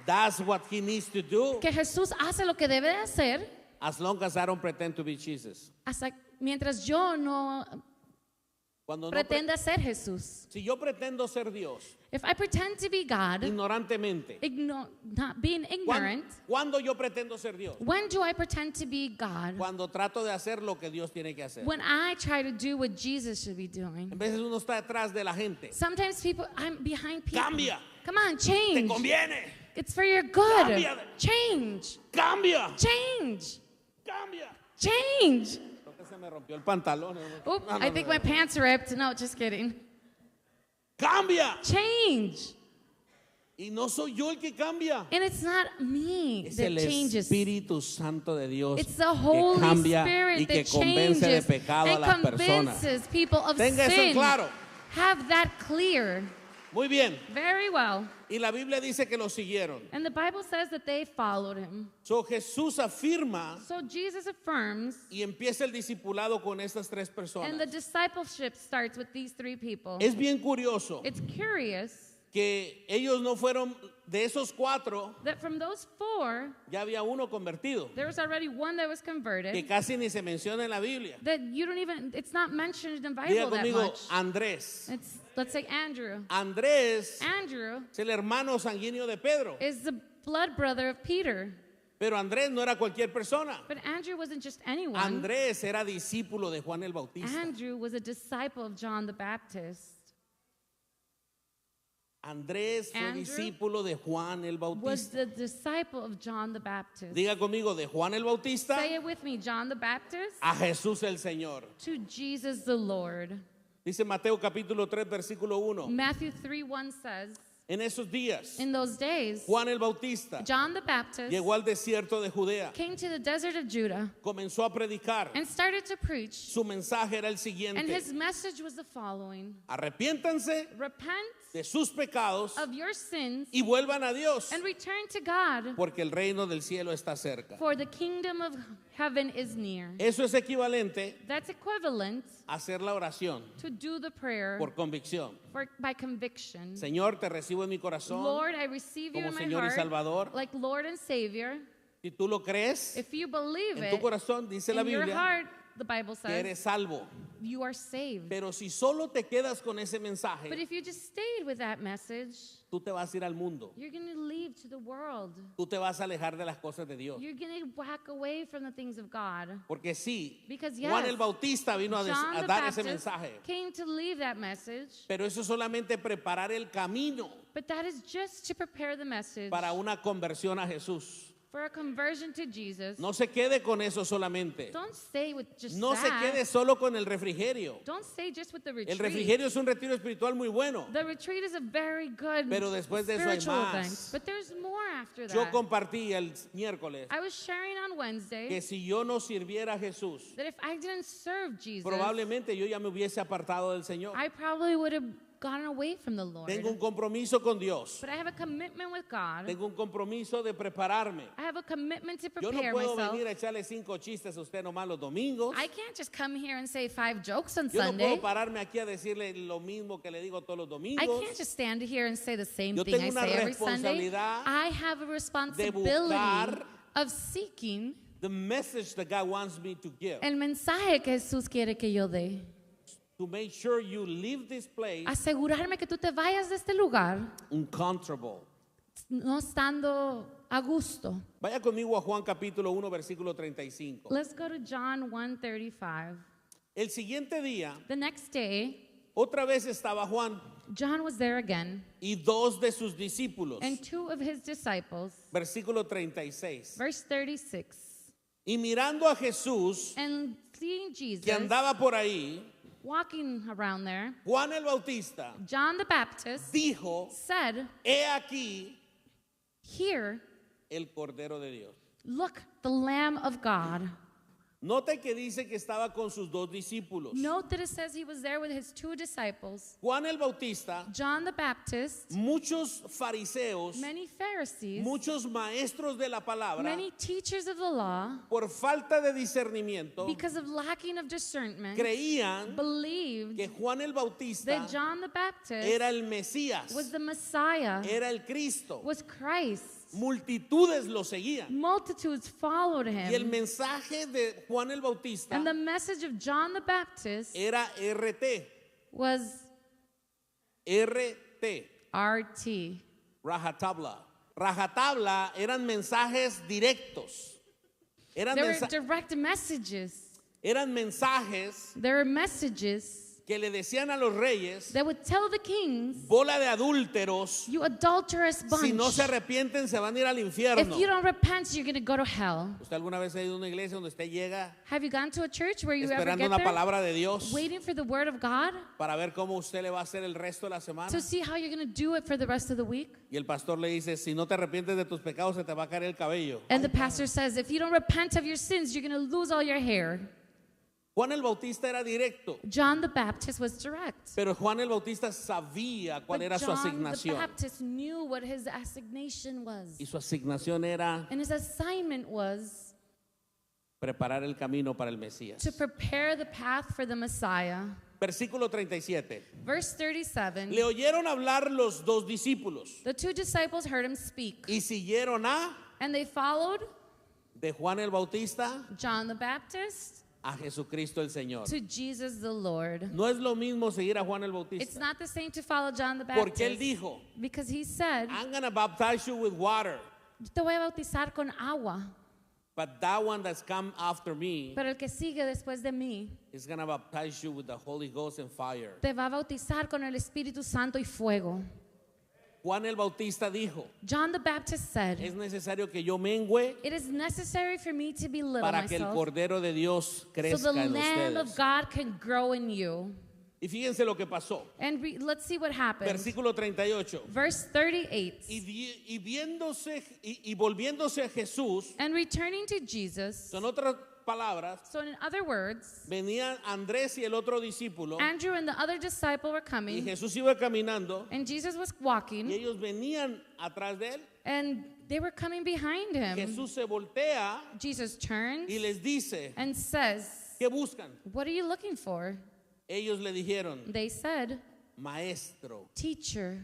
[SPEAKER 1] does what He needs to do
[SPEAKER 2] que Jesús hace lo que debe de hacer
[SPEAKER 1] as long as I don't pretend to be Jesus.
[SPEAKER 2] hasta mientras yo no
[SPEAKER 1] Cuando no
[SPEAKER 2] pretenda ser Jesús.
[SPEAKER 1] si yo pretendo ser Dios
[SPEAKER 2] If I pretend to be God,
[SPEAKER 1] ignorantemente,
[SPEAKER 2] not being ignorant,
[SPEAKER 1] cuando yo pretendo ser Dios?
[SPEAKER 2] when do I pretend to be God?
[SPEAKER 1] Cuando trato de hacer lo que Dios tiene que hacer.
[SPEAKER 2] When I try to do what Jesus should be doing.
[SPEAKER 1] En veces uno está detrás de la gente.
[SPEAKER 2] Sometimes I'm behind people.
[SPEAKER 1] Cambia.
[SPEAKER 2] Come on,
[SPEAKER 1] Te
[SPEAKER 2] change.
[SPEAKER 1] conviene.
[SPEAKER 2] It's for your good.
[SPEAKER 1] Cambia.
[SPEAKER 2] Change.
[SPEAKER 1] Cambia.
[SPEAKER 2] Change.
[SPEAKER 1] Cambia.
[SPEAKER 2] Change.
[SPEAKER 1] Creo que se me rompió el pantalón.
[SPEAKER 2] Oop,
[SPEAKER 1] No, no,
[SPEAKER 2] I think
[SPEAKER 1] no.
[SPEAKER 2] my pants ripped. No, just kidding.
[SPEAKER 1] Cambia.
[SPEAKER 2] Change.
[SPEAKER 1] Y no soy yo el que cambia.
[SPEAKER 2] And it's not me
[SPEAKER 1] Es
[SPEAKER 2] that
[SPEAKER 1] el
[SPEAKER 2] changes.
[SPEAKER 1] Espíritu Santo de Dios
[SPEAKER 2] It's the
[SPEAKER 1] que
[SPEAKER 2] Holy
[SPEAKER 1] cambia y
[SPEAKER 2] Spirit
[SPEAKER 1] que
[SPEAKER 2] that
[SPEAKER 1] convence de
[SPEAKER 2] changes
[SPEAKER 1] pecado a
[SPEAKER 2] and
[SPEAKER 1] las personas.
[SPEAKER 2] convinces people of
[SPEAKER 1] Tenga eso
[SPEAKER 2] sin.
[SPEAKER 1] claro.
[SPEAKER 2] Have that clear.
[SPEAKER 1] Muy bien.
[SPEAKER 2] Very well.
[SPEAKER 1] Y la Biblia dice que lo siguieron.
[SPEAKER 2] And the Bible says that they followed him.
[SPEAKER 1] So Jesús afirma
[SPEAKER 2] So Jesus affirms,
[SPEAKER 1] y empieza el discipulado con estas tres
[SPEAKER 2] and the
[SPEAKER 1] personas.
[SPEAKER 2] discipleship starts with these three people.
[SPEAKER 1] Es bien curioso
[SPEAKER 2] It's curious
[SPEAKER 1] que ellos no fueron, de esos cuatro,
[SPEAKER 2] that from those four,
[SPEAKER 1] ya había uno convertido,
[SPEAKER 2] there was already one that was
[SPEAKER 1] que
[SPEAKER 2] converted.
[SPEAKER 1] casi ni se menciona en la Biblia.
[SPEAKER 2] That you don't even, it's not mentioned in the
[SPEAKER 1] Diga
[SPEAKER 2] Bible that
[SPEAKER 1] conmigo,
[SPEAKER 2] much.
[SPEAKER 1] Andrés.
[SPEAKER 2] Let's say Andrew.
[SPEAKER 1] Andrés
[SPEAKER 2] Andrew
[SPEAKER 1] es el hermano sanguíneo de Pedro,
[SPEAKER 2] is the blood brother of Peter.
[SPEAKER 1] pero Andrés no era cualquier persona.
[SPEAKER 2] But Andrew wasn't just anyone.
[SPEAKER 1] Andrés era discípulo de Juan el Bautista.
[SPEAKER 2] Andrew was a disciple of John the Baptist.
[SPEAKER 1] Andrés fue
[SPEAKER 2] Andrew
[SPEAKER 1] discípulo de Juan el
[SPEAKER 2] Was
[SPEAKER 1] Bautista.
[SPEAKER 2] the disciple of John the Baptist.
[SPEAKER 1] Diga conmigo, de Juan el Bautista
[SPEAKER 2] Say it with me, John the Baptist
[SPEAKER 1] a Jesús el Señor.
[SPEAKER 2] to Jesus the Lord.
[SPEAKER 1] Dice Mateo capítulo 3 versículo 1.
[SPEAKER 2] Matthew 3:1 says,
[SPEAKER 1] En esos días,
[SPEAKER 2] In those days,
[SPEAKER 1] Juan el Bautista
[SPEAKER 2] John the Baptist
[SPEAKER 1] llegó al desierto de Judea,
[SPEAKER 2] came to the desert of Judah
[SPEAKER 1] comenzó a predicar.
[SPEAKER 2] and started to preach.
[SPEAKER 1] Su mensaje era el
[SPEAKER 2] And
[SPEAKER 1] siguiente:
[SPEAKER 2] his message was the following:
[SPEAKER 1] arrepiéntanse
[SPEAKER 2] repent
[SPEAKER 1] de sus pecados
[SPEAKER 2] of your sins
[SPEAKER 1] y vuelvan a Dios,
[SPEAKER 2] and return to God,
[SPEAKER 1] porque el reino del cielo está cerca.
[SPEAKER 2] for the kingdom of heaven is near.
[SPEAKER 1] Eso es equivalente
[SPEAKER 2] That's equivalent
[SPEAKER 1] a hacer la oración
[SPEAKER 2] to do the prayer
[SPEAKER 1] por convicción.
[SPEAKER 2] by conviction.
[SPEAKER 1] Señor, te recibo en mi corazón
[SPEAKER 2] Lord, I receive you
[SPEAKER 1] como
[SPEAKER 2] in my
[SPEAKER 1] Señor y
[SPEAKER 2] heart
[SPEAKER 1] Salvador.
[SPEAKER 2] like Lord and Savior.
[SPEAKER 1] Si tú lo crees
[SPEAKER 2] If you believe
[SPEAKER 1] en tu
[SPEAKER 2] it,
[SPEAKER 1] corazón, dice la
[SPEAKER 2] in your
[SPEAKER 1] Biblia,
[SPEAKER 2] heart, the Bible
[SPEAKER 1] que
[SPEAKER 2] says,
[SPEAKER 1] eres salvo.
[SPEAKER 2] you are saved.
[SPEAKER 1] Pero si solo te quedas con ese
[SPEAKER 2] But
[SPEAKER 1] mensaje,
[SPEAKER 2] if you just stayed with that message,
[SPEAKER 1] tú te vas a ir al mundo.
[SPEAKER 2] you're going to leave to the world.
[SPEAKER 1] Tú te vas a alejar de las cosas de Dios.
[SPEAKER 2] You're going to walk away from the things of God.
[SPEAKER 1] Porque sí,
[SPEAKER 2] Because
[SPEAKER 1] Juan
[SPEAKER 2] yes,
[SPEAKER 1] el Bautista vino a
[SPEAKER 2] John the
[SPEAKER 1] dar ese
[SPEAKER 2] Baptist
[SPEAKER 1] mensaje.
[SPEAKER 2] came to leave that message,
[SPEAKER 1] Pero eso es solamente preparar el camino
[SPEAKER 2] but that is just to prepare the message
[SPEAKER 1] para una conversión a Jesús.
[SPEAKER 2] for a conversion to Jesus.
[SPEAKER 1] No se quede con eso solamente.
[SPEAKER 2] Don't stay with just
[SPEAKER 1] No se
[SPEAKER 2] that.
[SPEAKER 1] quede solo con el refrigerio.
[SPEAKER 2] Don't stay just with the
[SPEAKER 1] El
[SPEAKER 2] retreat.
[SPEAKER 1] refrigerio es un retiro espiritual muy bueno.
[SPEAKER 2] The retreat is a very good
[SPEAKER 1] Pero después de eso hay
[SPEAKER 2] spiritual
[SPEAKER 1] más.
[SPEAKER 2] event, but there's more after
[SPEAKER 1] Yo
[SPEAKER 2] that.
[SPEAKER 1] compartí el miércoles
[SPEAKER 2] I was sharing on Wednesday
[SPEAKER 1] que si yo no sirviera a Jesús,
[SPEAKER 2] that if I didn't serve Jesus,
[SPEAKER 1] probablemente yo ya me hubiese apartado del Señor.
[SPEAKER 2] I probably would have gotten away from the Lord.
[SPEAKER 1] Tengo un compromiso con Dios.
[SPEAKER 2] But I have a commitment with God.
[SPEAKER 1] Tengo un compromiso de prepararme.
[SPEAKER 2] I have a commitment to
[SPEAKER 1] Yo no
[SPEAKER 2] prepare
[SPEAKER 1] puedo
[SPEAKER 2] myself.
[SPEAKER 1] venir a echarle 5 chistes a usted nomás los domingos.
[SPEAKER 2] I can't just come here and say 5 jokes on
[SPEAKER 1] Yo no
[SPEAKER 2] Sunday.
[SPEAKER 1] puedo pararme aquí a decirle lo mismo que le digo todos los
[SPEAKER 2] I
[SPEAKER 1] domingos.
[SPEAKER 2] can't just stand here and say the same
[SPEAKER 1] Yo
[SPEAKER 2] thing
[SPEAKER 1] tengo
[SPEAKER 2] I
[SPEAKER 1] una
[SPEAKER 2] say every Sunday.
[SPEAKER 1] responsabilidad
[SPEAKER 2] I have a responsibility
[SPEAKER 1] buscar
[SPEAKER 2] of seeking
[SPEAKER 1] The message that God wants me to give.
[SPEAKER 2] el mensaje que Jesús quiere que yo dé.
[SPEAKER 1] To make sure you leave this place
[SPEAKER 2] Asegurarme que tú te vayas de este lugar
[SPEAKER 1] uncomfortable.
[SPEAKER 2] no estando a gusto.
[SPEAKER 1] Vaya conmigo a Juan capítulo 1, versículo 35.
[SPEAKER 2] Let's go to John 1:35.
[SPEAKER 1] El siguiente día,
[SPEAKER 2] The next day,
[SPEAKER 1] otra vez estaba Juan
[SPEAKER 2] John was there again,
[SPEAKER 1] y 2 de sus discípulos.
[SPEAKER 2] and 2 of his disciples,
[SPEAKER 1] Versículo 36.
[SPEAKER 2] verse 36.
[SPEAKER 1] Y mirando a Jesús
[SPEAKER 2] And seeing Jesus
[SPEAKER 1] que andaba por ahí,
[SPEAKER 2] walking around there,
[SPEAKER 1] Juan el Bautista
[SPEAKER 2] John the Baptist
[SPEAKER 1] dijo,
[SPEAKER 2] said,
[SPEAKER 1] he aquí
[SPEAKER 2] "Here,
[SPEAKER 1] el Cordero de Dios.
[SPEAKER 2] look, the Lamb of God."
[SPEAKER 1] Note que dice que estaba con sus 2 discípulos.
[SPEAKER 2] Note that it says he was there with his 2 disciples,
[SPEAKER 1] Juan el Bautista,
[SPEAKER 2] John the Baptist,
[SPEAKER 1] muchos fariseos,
[SPEAKER 2] many Pharisees,
[SPEAKER 1] muchos maestros de la palabra,
[SPEAKER 2] many teachers of the law,
[SPEAKER 1] por falta de discernimiento,
[SPEAKER 2] because of lacking of discernment,
[SPEAKER 1] creían
[SPEAKER 2] believed
[SPEAKER 1] que Juan el Bautista
[SPEAKER 2] that John the Baptist
[SPEAKER 1] era el Mesías,
[SPEAKER 2] was the Messiah,
[SPEAKER 1] era el Cristo.
[SPEAKER 2] was Christ.
[SPEAKER 1] Multitudes lo seguían.
[SPEAKER 2] Multitudes followed
[SPEAKER 1] Y el
[SPEAKER 2] him.
[SPEAKER 1] mensaje de Juan el Bautista
[SPEAKER 2] And the message of John the Baptist
[SPEAKER 1] era RT,
[SPEAKER 2] was
[SPEAKER 1] RT,
[SPEAKER 2] RT.
[SPEAKER 1] rajatabla. Rajatabla eran mensajes directos. Eran,
[SPEAKER 2] There were direct messages.
[SPEAKER 1] eran mensajes
[SPEAKER 2] There were messages
[SPEAKER 1] que le decían a los reyes,
[SPEAKER 2] that would tell the kings,
[SPEAKER 1] bola de adúlteros,
[SPEAKER 2] you adulterous bunch.
[SPEAKER 1] si no se arrepienten se van a ir al infierno.
[SPEAKER 2] If you don't repent, you're going to go to hell.
[SPEAKER 1] ¿Usted alguna vez ha ido a una iglesia donde usted llega
[SPEAKER 2] Have you gone to a church where you ever
[SPEAKER 1] esperando
[SPEAKER 2] get
[SPEAKER 1] una
[SPEAKER 2] there,
[SPEAKER 1] palabra de Dios
[SPEAKER 2] waiting for the word of God
[SPEAKER 1] para ver cómo usted le va a hacer el resto de la semana?
[SPEAKER 2] to see how you're going to do it for the rest of the week?
[SPEAKER 1] Y el pastor le dice, si no te arrepientes de tus pecados se te va a caer el cabello.
[SPEAKER 2] And the pastor says, if you don't repent of your sins, you're going to lose all your hair.
[SPEAKER 1] Juan el Bautista era directo,
[SPEAKER 2] John the Baptist was direct.
[SPEAKER 1] pero Juan el Bautista sabía cuál
[SPEAKER 2] But
[SPEAKER 1] era su
[SPEAKER 2] John the
[SPEAKER 1] asignación.
[SPEAKER 2] Baptist knew what his assignation was.
[SPEAKER 1] Y su asignación era
[SPEAKER 2] And his assignment was
[SPEAKER 1] preparar el camino para el Mesías.
[SPEAKER 2] to prepare the path for the Messiah.
[SPEAKER 1] Versículo 37.
[SPEAKER 2] Verse 37,
[SPEAKER 1] Le oyeron hablar los 2 discípulos
[SPEAKER 2] the 2 disciples heard him speak,
[SPEAKER 1] y siguieron
[SPEAKER 2] and they followed
[SPEAKER 1] de Juan el Bautista
[SPEAKER 2] John the Baptist
[SPEAKER 1] a Jesucristo el Señor.
[SPEAKER 2] to Jesus the Lord.
[SPEAKER 1] No es lo mismo seguir a Juan el
[SPEAKER 2] It's
[SPEAKER 1] Bautista,
[SPEAKER 2] not the same to follow John the
[SPEAKER 1] porque él
[SPEAKER 2] Baptist,
[SPEAKER 1] dijo,
[SPEAKER 2] because he said,
[SPEAKER 1] I'm going to baptize you with water,
[SPEAKER 2] te voy a bautizar con agua,
[SPEAKER 1] but that one that's come after me
[SPEAKER 2] pero el que sigue después de mí
[SPEAKER 1] is going to baptize you with the Holy Ghost and fire.
[SPEAKER 2] te va a bautizar con el Espíritu Santo y fuego.
[SPEAKER 1] Juan el Bautista dijo,
[SPEAKER 2] John the Baptist said,
[SPEAKER 1] es necesario que yo mengüe
[SPEAKER 2] it is necessary for me to be little
[SPEAKER 1] para que el
[SPEAKER 2] myself,
[SPEAKER 1] Cordero de Dios
[SPEAKER 2] so the
[SPEAKER 1] crezca en
[SPEAKER 2] Lamb of
[SPEAKER 1] ustedes.
[SPEAKER 2] God can grow in you.
[SPEAKER 1] Y fíjense lo que pasó.
[SPEAKER 2] And let's see what happened.
[SPEAKER 1] Versículo 38.
[SPEAKER 2] Verse 38.
[SPEAKER 1] Y volviéndose a Jesús,
[SPEAKER 2] And returning to Jesus,
[SPEAKER 1] son otras palabras,
[SPEAKER 2] so in other words,
[SPEAKER 1] venían Andrés y el otro discípulo,
[SPEAKER 2] Andrew and the other disciple were
[SPEAKER 1] y
[SPEAKER 2] coming,
[SPEAKER 1] Jesús iba caminando,
[SPEAKER 2] and Jesus was
[SPEAKER 1] y
[SPEAKER 2] walking,
[SPEAKER 1] ellos venían atrás de él.
[SPEAKER 2] and they were coming behind him.
[SPEAKER 1] Jesús se voltea
[SPEAKER 2] Jesus turns
[SPEAKER 1] y les dice,
[SPEAKER 2] and says,
[SPEAKER 1] ¿qué buscan?
[SPEAKER 2] "What are you looking for?"
[SPEAKER 1] Ellos le dijeron,
[SPEAKER 2] They said,
[SPEAKER 1] maestro,
[SPEAKER 2] "Teacher,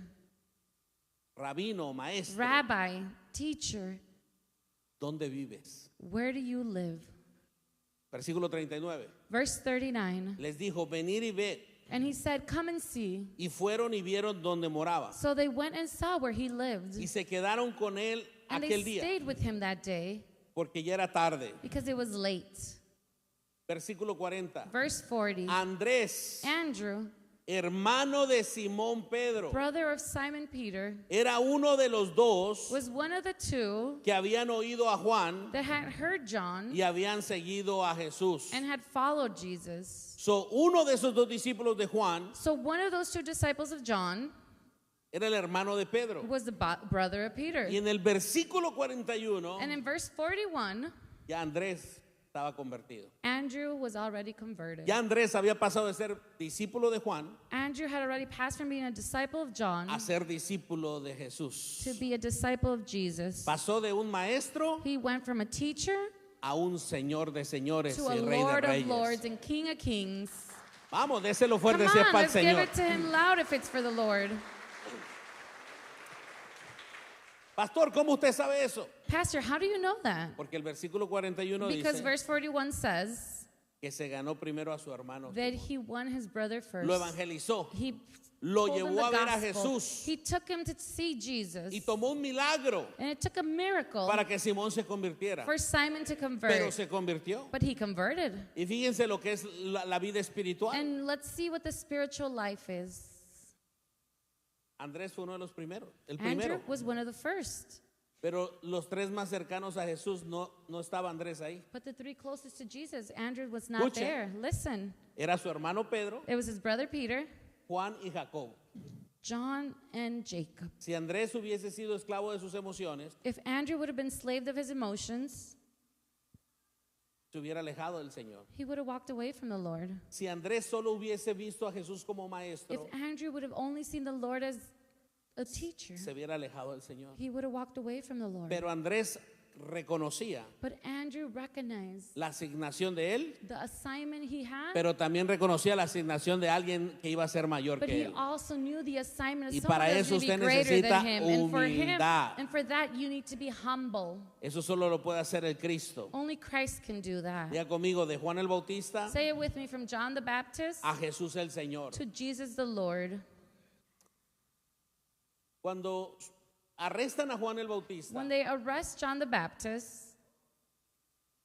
[SPEAKER 1] rabino, maestro,
[SPEAKER 2] rabbi, teacher,
[SPEAKER 1] ¿dónde vives?
[SPEAKER 2] where do you live?"
[SPEAKER 1] Versículo 39.
[SPEAKER 2] Verse 39.
[SPEAKER 1] Les dijo, venid y ved.
[SPEAKER 2] And he said, "Come and see."
[SPEAKER 1] Y fueron y vieron donde moraba.
[SPEAKER 2] So they went and saw where he lived.
[SPEAKER 1] Y se quedaron con él
[SPEAKER 2] And they
[SPEAKER 1] aquel día,
[SPEAKER 2] stayed with him that day
[SPEAKER 1] porque ya era tarde.
[SPEAKER 2] because it was late.
[SPEAKER 1] Versículo 40.
[SPEAKER 2] Verse 40.
[SPEAKER 1] Andrés,
[SPEAKER 2] Andrew,
[SPEAKER 1] hermano de Simón Pedro,
[SPEAKER 2] brother of Simon Peter,
[SPEAKER 1] era uno de los dos
[SPEAKER 2] was one of the two
[SPEAKER 1] que habían oído a Juan
[SPEAKER 2] that had heard John
[SPEAKER 1] y habían seguido a Jesús.
[SPEAKER 2] and had followed Jesus.
[SPEAKER 1] So, uno de esos dos discípulos de Juan
[SPEAKER 2] So one of those two disciples of John
[SPEAKER 1] era el hermano de Pedro.
[SPEAKER 2] was the brother of Peter.
[SPEAKER 1] Y en el versículo 41,
[SPEAKER 2] And in verse 41,
[SPEAKER 1] ya Andrés estaba convertido.
[SPEAKER 2] Andrew was already converted.
[SPEAKER 1] Ya Andrés había pasado de ser discípulo de Juan
[SPEAKER 2] Andrew had already passed from being a disciple of John
[SPEAKER 1] a ser discípulo de Jesús.
[SPEAKER 2] to be a disciple of Jesus.
[SPEAKER 1] Pasó de un maestro
[SPEAKER 2] He went from a teacher
[SPEAKER 1] a un señor de señores
[SPEAKER 2] to a
[SPEAKER 1] y rey de
[SPEAKER 2] Lord of
[SPEAKER 1] reyes.
[SPEAKER 2] lords and King of kings.
[SPEAKER 1] Vamos, déselo fuerte
[SPEAKER 2] Come
[SPEAKER 1] si es
[SPEAKER 2] on,
[SPEAKER 1] para el
[SPEAKER 2] let's give
[SPEAKER 1] Señor.
[SPEAKER 2] it to him loud if it's for the Lord.
[SPEAKER 1] Pastor, ¿cómo usted sabe eso?
[SPEAKER 2] Pastor, how do you know that?
[SPEAKER 1] Porque el versículo 41
[SPEAKER 2] Because
[SPEAKER 1] dice
[SPEAKER 2] verse 41 says
[SPEAKER 1] que se ganó primero a su hermano.
[SPEAKER 2] that he won his brother first.
[SPEAKER 1] Lo evangelizó.
[SPEAKER 2] He
[SPEAKER 1] Lo
[SPEAKER 2] told him
[SPEAKER 1] llevó a
[SPEAKER 2] the
[SPEAKER 1] ver a
[SPEAKER 2] gospel.
[SPEAKER 1] Jesús.
[SPEAKER 2] He took him to see Jesus.
[SPEAKER 1] Y tomó un milagro
[SPEAKER 2] And it took a miracle
[SPEAKER 1] para que Simón se convirtiera.
[SPEAKER 2] for Simon to
[SPEAKER 1] Pero
[SPEAKER 2] convert.
[SPEAKER 1] se convirtió.
[SPEAKER 2] But he converted.
[SPEAKER 1] Y fíjense lo que es la vida espiritual.
[SPEAKER 2] And let's see what the spiritual life is.
[SPEAKER 1] Andrés fue uno de los primeros, el
[SPEAKER 2] Andrew
[SPEAKER 1] primero.
[SPEAKER 2] was one of the first.
[SPEAKER 1] Pero los tres más cercanos a Jesús no estaba Andrés ahí.
[SPEAKER 2] But the three closest to Jesus, Andrew was not
[SPEAKER 1] Escuche.
[SPEAKER 2] there. Listen,
[SPEAKER 1] Era su hermano Pedro,
[SPEAKER 2] it was his brother Peter,
[SPEAKER 1] Juan y Jacob.
[SPEAKER 2] John, and Jacob.
[SPEAKER 1] Si Andrés hubiese sido esclavo de sus emociones,
[SPEAKER 2] If Andrew would have been slaved of his emotions,
[SPEAKER 1] se hubiera alejado del Señor.
[SPEAKER 2] he would have walked away from the Lord.
[SPEAKER 1] Si Andrés solo hubiese visto a Jesús como
[SPEAKER 2] If
[SPEAKER 1] maestro,
[SPEAKER 2] Andrew would have only seen the Lord as a teacher,
[SPEAKER 1] se hubiera alejado del Señor.
[SPEAKER 2] he would have walked away from the Lord.
[SPEAKER 1] Pero Andrés reconocía
[SPEAKER 2] But Andrew recognized
[SPEAKER 1] la asignación de él,
[SPEAKER 2] the assignment he had,
[SPEAKER 1] pero también reconocía la asignación de alguien que iba a ser mayor
[SPEAKER 2] but
[SPEAKER 1] que
[SPEAKER 2] he
[SPEAKER 1] él.
[SPEAKER 2] also knew the assignment
[SPEAKER 1] Y
[SPEAKER 2] of someone
[SPEAKER 1] para
[SPEAKER 2] that was
[SPEAKER 1] eso
[SPEAKER 2] going to
[SPEAKER 1] usted
[SPEAKER 2] be greater
[SPEAKER 1] necesita
[SPEAKER 2] than him. And for him,
[SPEAKER 1] humildad.
[SPEAKER 2] and for that, you need to be humble.
[SPEAKER 1] Eso solo lo puede hacer el Cristo.
[SPEAKER 2] Only Christ can do that.
[SPEAKER 1] Ya conmigo, de Juan el Bautista
[SPEAKER 2] Say it with me, from John the Baptist
[SPEAKER 1] a Jesús el Señor.
[SPEAKER 2] to Jesus the Lord.
[SPEAKER 1] Cuando arrestan a Juan el Bautista,
[SPEAKER 2] When they arrest John the Baptist,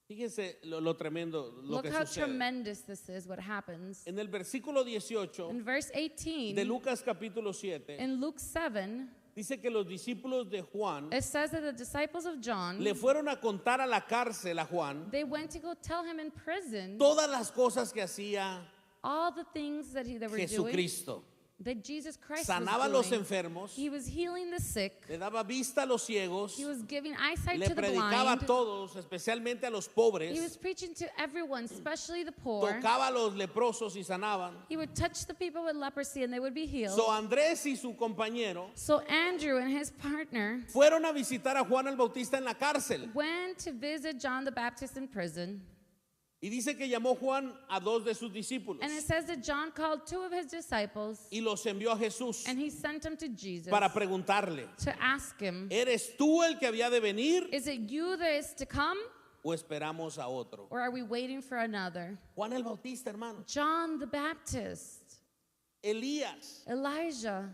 [SPEAKER 1] fíjense lo tremendo, lo
[SPEAKER 2] look
[SPEAKER 1] que
[SPEAKER 2] how
[SPEAKER 1] sucede.
[SPEAKER 2] tremendous this is, what happens.
[SPEAKER 1] En el versículo 18
[SPEAKER 2] In verse 18,
[SPEAKER 1] de Lucas capítulo 7,
[SPEAKER 2] in Luke 7,
[SPEAKER 1] dice que los discípulos de Juan
[SPEAKER 2] it says that the disciples of John,
[SPEAKER 1] le fueron a contar a la cárcel a Juan
[SPEAKER 2] they went to go tell him in prison
[SPEAKER 1] todas las cosas que hacía
[SPEAKER 2] all the things that they were doing,
[SPEAKER 1] Jesucristo.
[SPEAKER 2] that Jesus Christ
[SPEAKER 1] Sanaba a
[SPEAKER 2] was
[SPEAKER 1] los
[SPEAKER 2] doing.
[SPEAKER 1] enfermos,
[SPEAKER 2] He was healing the sick.
[SPEAKER 1] le daba vista a los ciegos,
[SPEAKER 2] He was giving eyesight
[SPEAKER 1] le
[SPEAKER 2] to the
[SPEAKER 1] predicaba a
[SPEAKER 2] blind.
[SPEAKER 1] todos, especialmente a los
[SPEAKER 2] He was
[SPEAKER 1] pobres,
[SPEAKER 2] preaching to everyone, especially the poor.
[SPEAKER 1] tocaba a los leprosos y sanaban.
[SPEAKER 2] He would touch the people with leprosy and they would be healed.
[SPEAKER 1] So Andrés y su compañero
[SPEAKER 2] So Andrew and his partner
[SPEAKER 1] fueron a visitar a Juan el Bautista en la cárcel.
[SPEAKER 2] went to visit John the Baptist in prison.
[SPEAKER 1] Y dice que llamó Juan a dos de sus discípulos
[SPEAKER 2] And it says that John called two of his disciples
[SPEAKER 1] y los envió a Jesús
[SPEAKER 2] and he sent them to Jesus
[SPEAKER 1] para preguntarle,
[SPEAKER 2] to ask him,
[SPEAKER 1] ¿eres tú el que había de venir
[SPEAKER 2] is it you that is to come
[SPEAKER 1] o esperamos a otro?
[SPEAKER 2] or are we waiting for another?
[SPEAKER 1] Juan el Bautista, hermano.
[SPEAKER 2] John the Baptist,
[SPEAKER 1] Elías.
[SPEAKER 2] Elijah.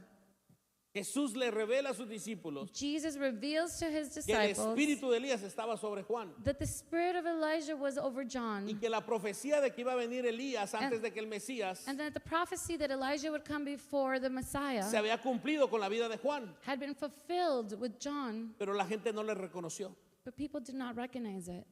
[SPEAKER 1] Jesús le revela a sus discípulos
[SPEAKER 2] Jesus reveals to his
[SPEAKER 1] que el
[SPEAKER 2] disciples
[SPEAKER 1] espíritu de Elías estaba sobre Juan
[SPEAKER 2] that the spirit of Elijah was over
[SPEAKER 1] y
[SPEAKER 2] John,
[SPEAKER 1] que la profecía de que iba a venir Elías antes de que el Mesías
[SPEAKER 2] and that the prophecy that Elijah would come before the Messiah
[SPEAKER 1] se había cumplido con la vida de Juan,
[SPEAKER 2] had been fulfilled with John,
[SPEAKER 1] pero la gente no le reconoció.
[SPEAKER 2] but people did not recognize it.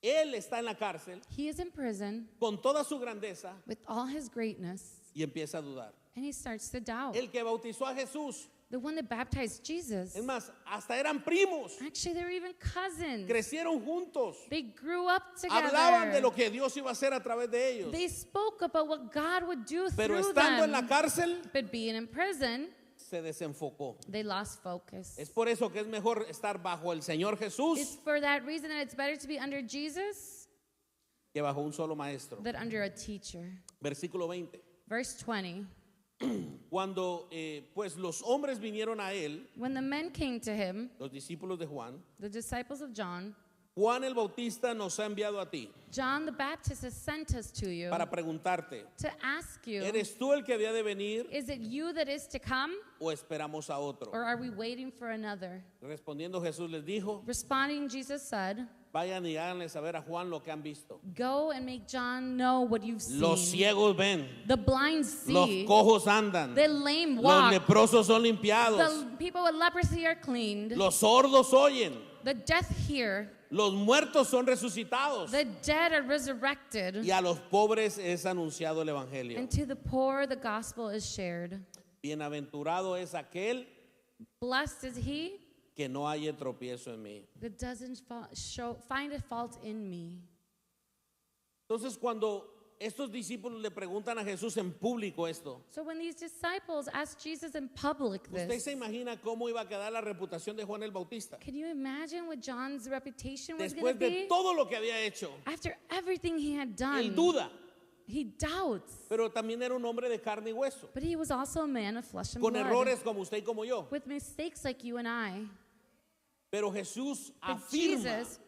[SPEAKER 1] Él está en la cárcel
[SPEAKER 2] He is in prison
[SPEAKER 1] con toda su grandeza
[SPEAKER 2] with all his greatness,
[SPEAKER 1] y empieza a dudar.
[SPEAKER 2] and he starts to doubt.
[SPEAKER 1] El que bautizó a Jesús,
[SPEAKER 2] The one that baptized Jesus.
[SPEAKER 1] es más, hasta eran primos,
[SPEAKER 2] Actually, they were even cousins.
[SPEAKER 1] crecieron juntos,
[SPEAKER 2] They grew up
[SPEAKER 1] hablaban de
[SPEAKER 2] together.
[SPEAKER 1] lo que Dios iba a hacer a través de ellos.
[SPEAKER 2] They spoke about what God would do
[SPEAKER 1] Pero
[SPEAKER 2] through
[SPEAKER 1] estando en la
[SPEAKER 2] them.
[SPEAKER 1] cárcel,
[SPEAKER 2] But being in prison,
[SPEAKER 1] se desenfocó.
[SPEAKER 2] they lost focus.
[SPEAKER 1] Es por eso que es mejor estar bajo el Señor Jesús
[SPEAKER 2] It's for that reason that it's better to be under Jesus
[SPEAKER 1] que bajo un solo maestro.
[SPEAKER 2] than under a teacher.
[SPEAKER 1] Versículo 20.
[SPEAKER 2] Verse 20.
[SPEAKER 1] Cuando pues los hombres vinieron a él,
[SPEAKER 2] When the men came to him,
[SPEAKER 1] los discípulos de Juan,
[SPEAKER 2] the disciples of John,
[SPEAKER 1] Juan el Bautista nos ha enviado a ti
[SPEAKER 2] John the Baptist has sent us to you
[SPEAKER 1] para preguntarte,
[SPEAKER 2] to ask you,
[SPEAKER 1] ¿eres tú el que había de venir
[SPEAKER 2] is it you that is to come,
[SPEAKER 1] o esperamos a otro?
[SPEAKER 2] or are we waiting for another?
[SPEAKER 1] Respondiendo Jesús les dijo,
[SPEAKER 2] Responding, Jesus said,
[SPEAKER 1] vayan y háganle saber a Juan lo que han visto.
[SPEAKER 2] go and make John know what you've seen.
[SPEAKER 1] Los ciegos ven,
[SPEAKER 2] The blind
[SPEAKER 1] los
[SPEAKER 2] see,
[SPEAKER 1] cojos andan,
[SPEAKER 2] the lame
[SPEAKER 1] los
[SPEAKER 2] walk,
[SPEAKER 1] leprosos son limpiados,
[SPEAKER 2] the people with leprosy are cleaned,
[SPEAKER 1] los sordos oyen,
[SPEAKER 2] the deaf hear,
[SPEAKER 1] los muertos son resucitados
[SPEAKER 2] the dead are resurrected,
[SPEAKER 1] y a los pobres es anunciado el evangelio.
[SPEAKER 2] and to the poor the gospel is shared.
[SPEAKER 1] Bienaventurado es aquel
[SPEAKER 2] Blessed is he
[SPEAKER 1] que no haya tropiezo en mí.
[SPEAKER 2] that doesn't find a fault in me.
[SPEAKER 1] Entonces cuando estos discípulos le preguntan a Jesús en público esto,
[SPEAKER 2] So when these disciples asked Jesus in public
[SPEAKER 1] ¿usted
[SPEAKER 2] this,
[SPEAKER 1] se imagina cómo iba a quedar la reputación de Juan el Bautista?
[SPEAKER 2] can you imagine what John's reputation was going
[SPEAKER 1] Después
[SPEAKER 2] to
[SPEAKER 1] de
[SPEAKER 2] be?
[SPEAKER 1] todo lo que había hecho,
[SPEAKER 2] After everything he had
[SPEAKER 1] él
[SPEAKER 2] done,
[SPEAKER 1] duda,
[SPEAKER 2] he doubts.
[SPEAKER 1] pero también era un hombre de carne y hueso,
[SPEAKER 2] But he was also a man of flesh and
[SPEAKER 1] con
[SPEAKER 2] blood,
[SPEAKER 1] errores como usted y como yo.
[SPEAKER 2] with mistakes like you and I.
[SPEAKER 1] Pero Jesús
[SPEAKER 2] But
[SPEAKER 1] afirma
[SPEAKER 2] Jesus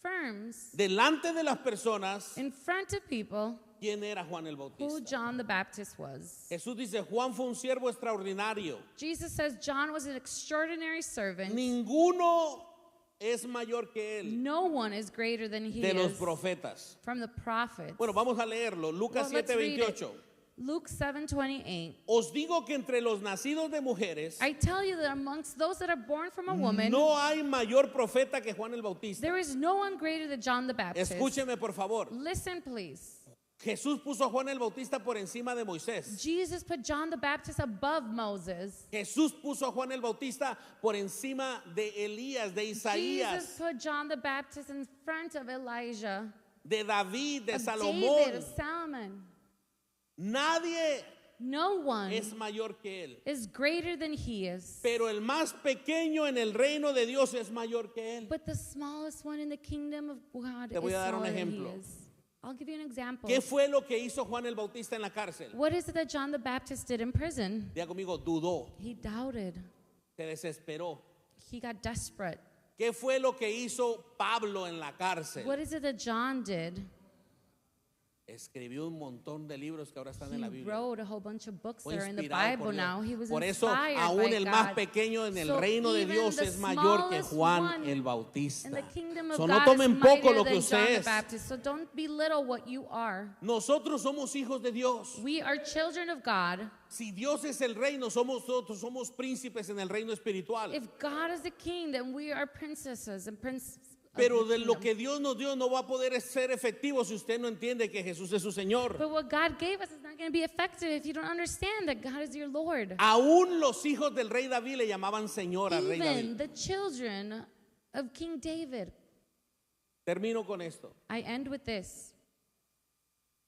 [SPEAKER 2] confirms
[SPEAKER 1] delante de las personas
[SPEAKER 2] in front of people
[SPEAKER 1] quién era Juan el
[SPEAKER 2] who
[SPEAKER 1] Bautista.
[SPEAKER 2] John the Baptist was.
[SPEAKER 1] Jesús dice, Juan fue un siervo extraordinario.
[SPEAKER 2] Jesus says John was an extraordinary servant.
[SPEAKER 1] Ninguno es mayor que él
[SPEAKER 2] No one is greater than he
[SPEAKER 1] de los
[SPEAKER 2] is
[SPEAKER 1] profetas.
[SPEAKER 2] from the prophets.
[SPEAKER 1] Bueno, vamos a leerlo. Lucas
[SPEAKER 2] Well, let's read it.
[SPEAKER 1] 7:28.
[SPEAKER 2] Luke 7:28.
[SPEAKER 1] Os digo que entre los nacidos de mujeres
[SPEAKER 2] I tell you that amongst those that are born from a woman,
[SPEAKER 1] no hay mayor profeta que Juan el Bautista.
[SPEAKER 2] there is no one greater than John the Baptist.
[SPEAKER 1] Escúcheme, por favor.
[SPEAKER 2] Listen, please.
[SPEAKER 1] Jesús puso a Juan el Bautista por encima de Moisés.
[SPEAKER 2] Jesus put John the Baptist above Moses.
[SPEAKER 1] Jesús puso a Juan el Bautista por encima de Elías, de
[SPEAKER 2] Jesus
[SPEAKER 1] Isaías,
[SPEAKER 2] put John the Baptist in front of Elijah,
[SPEAKER 1] de David, de
[SPEAKER 2] of David,
[SPEAKER 1] Salomón.
[SPEAKER 2] of Solomon.
[SPEAKER 1] Nadie
[SPEAKER 2] No one
[SPEAKER 1] es mayor que él.
[SPEAKER 2] is greater than he is.
[SPEAKER 1] Pero el más pequeño en el reino de Dios es mayor que él.
[SPEAKER 2] But the smallest one in the kingdom of God
[SPEAKER 1] Te voy
[SPEAKER 2] is
[SPEAKER 1] a dar un
[SPEAKER 2] smaller than he
[SPEAKER 1] ejemplo.
[SPEAKER 2] is. I'll give you an example.
[SPEAKER 1] ¿Qué fue lo que hizo Juan el Bautista en la cárcel?
[SPEAKER 2] What is it that John the Baptist did in prison?
[SPEAKER 1] Diga conmigo, dudó,
[SPEAKER 2] He doubted.
[SPEAKER 1] se desesperó.
[SPEAKER 2] He got desperate.
[SPEAKER 1] ¿Qué fue lo que hizo Pablo en la cárcel?
[SPEAKER 2] What is it that John did?
[SPEAKER 1] Escribió un montón de libros que ahora están en la
[SPEAKER 2] He
[SPEAKER 1] Biblia.
[SPEAKER 2] wrote a whole bunch of books
[SPEAKER 1] Fue
[SPEAKER 2] that are in the
[SPEAKER 1] inspirado
[SPEAKER 2] Bible
[SPEAKER 1] por Dios.
[SPEAKER 2] now. He was
[SPEAKER 1] Por eso,
[SPEAKER 2] inspired
[SPEAKER 1] aún
[SPEAKER 2] by
[SPEAKER 1] el más
[SPEAKER 2] God.
[SPEAKER 1] pequeño en el
[SPEAKER 2] So
[SPEAKER 1] reino de
[SPEAKER 2] even
[SPEAKER 1] Dios
[SPEAKER 2] the
[SPEAKER 1] es mayor que
[SPEAKER 2] smallest
[SPEAKER 1] Juan
[SPEAKER 2] one
[SPEAKER 1] el Bautista.
[SPEAKER 2] in the kingdom of
[SPEAKER 1] So, no
[SPEAKER 2] God
[SPEAKER 1] tomen
[SPEAKER 2] is
[SPEAKER 1] poco lo
[SPEAKER 2] mightier
[SPEAKER 1] que
[SPEAKER 2] than
[SPEAKER 1] usted
[SPEAKER 2] John the
[SPEAKER 1] es.
[SPEAKER 2] Baptist. So don't belittle what you are.
[SPEAKER 1] Nosotros somos hijos de Dios.
[SPEAKER 2] We are children of God.
[SPEAKER 1] Si Dios es el reino, nosotros somos príncipes en el reino espiritual.
[SPEAKER 2] If God is the king, then we are princesses and princes.
[SPEAKER 1] Pero de lo que Dios nos dio no va a poder ser efectivo si usted no entiende que Jesús es su Señor.
[SPEAKER 2] But what God gave us is not going to be effective if you don't understand that God is your Lord.
[SPEAKER 1] Aún los hijos del rey David le llamaban Señor al rey
[SPEAKER 2] Even
[SPEAKER 1] David.
[SPEAKER 2] the children of King David.
[SPEAKER 1] Termino con esto.
[SPEAKER 2] I end with this.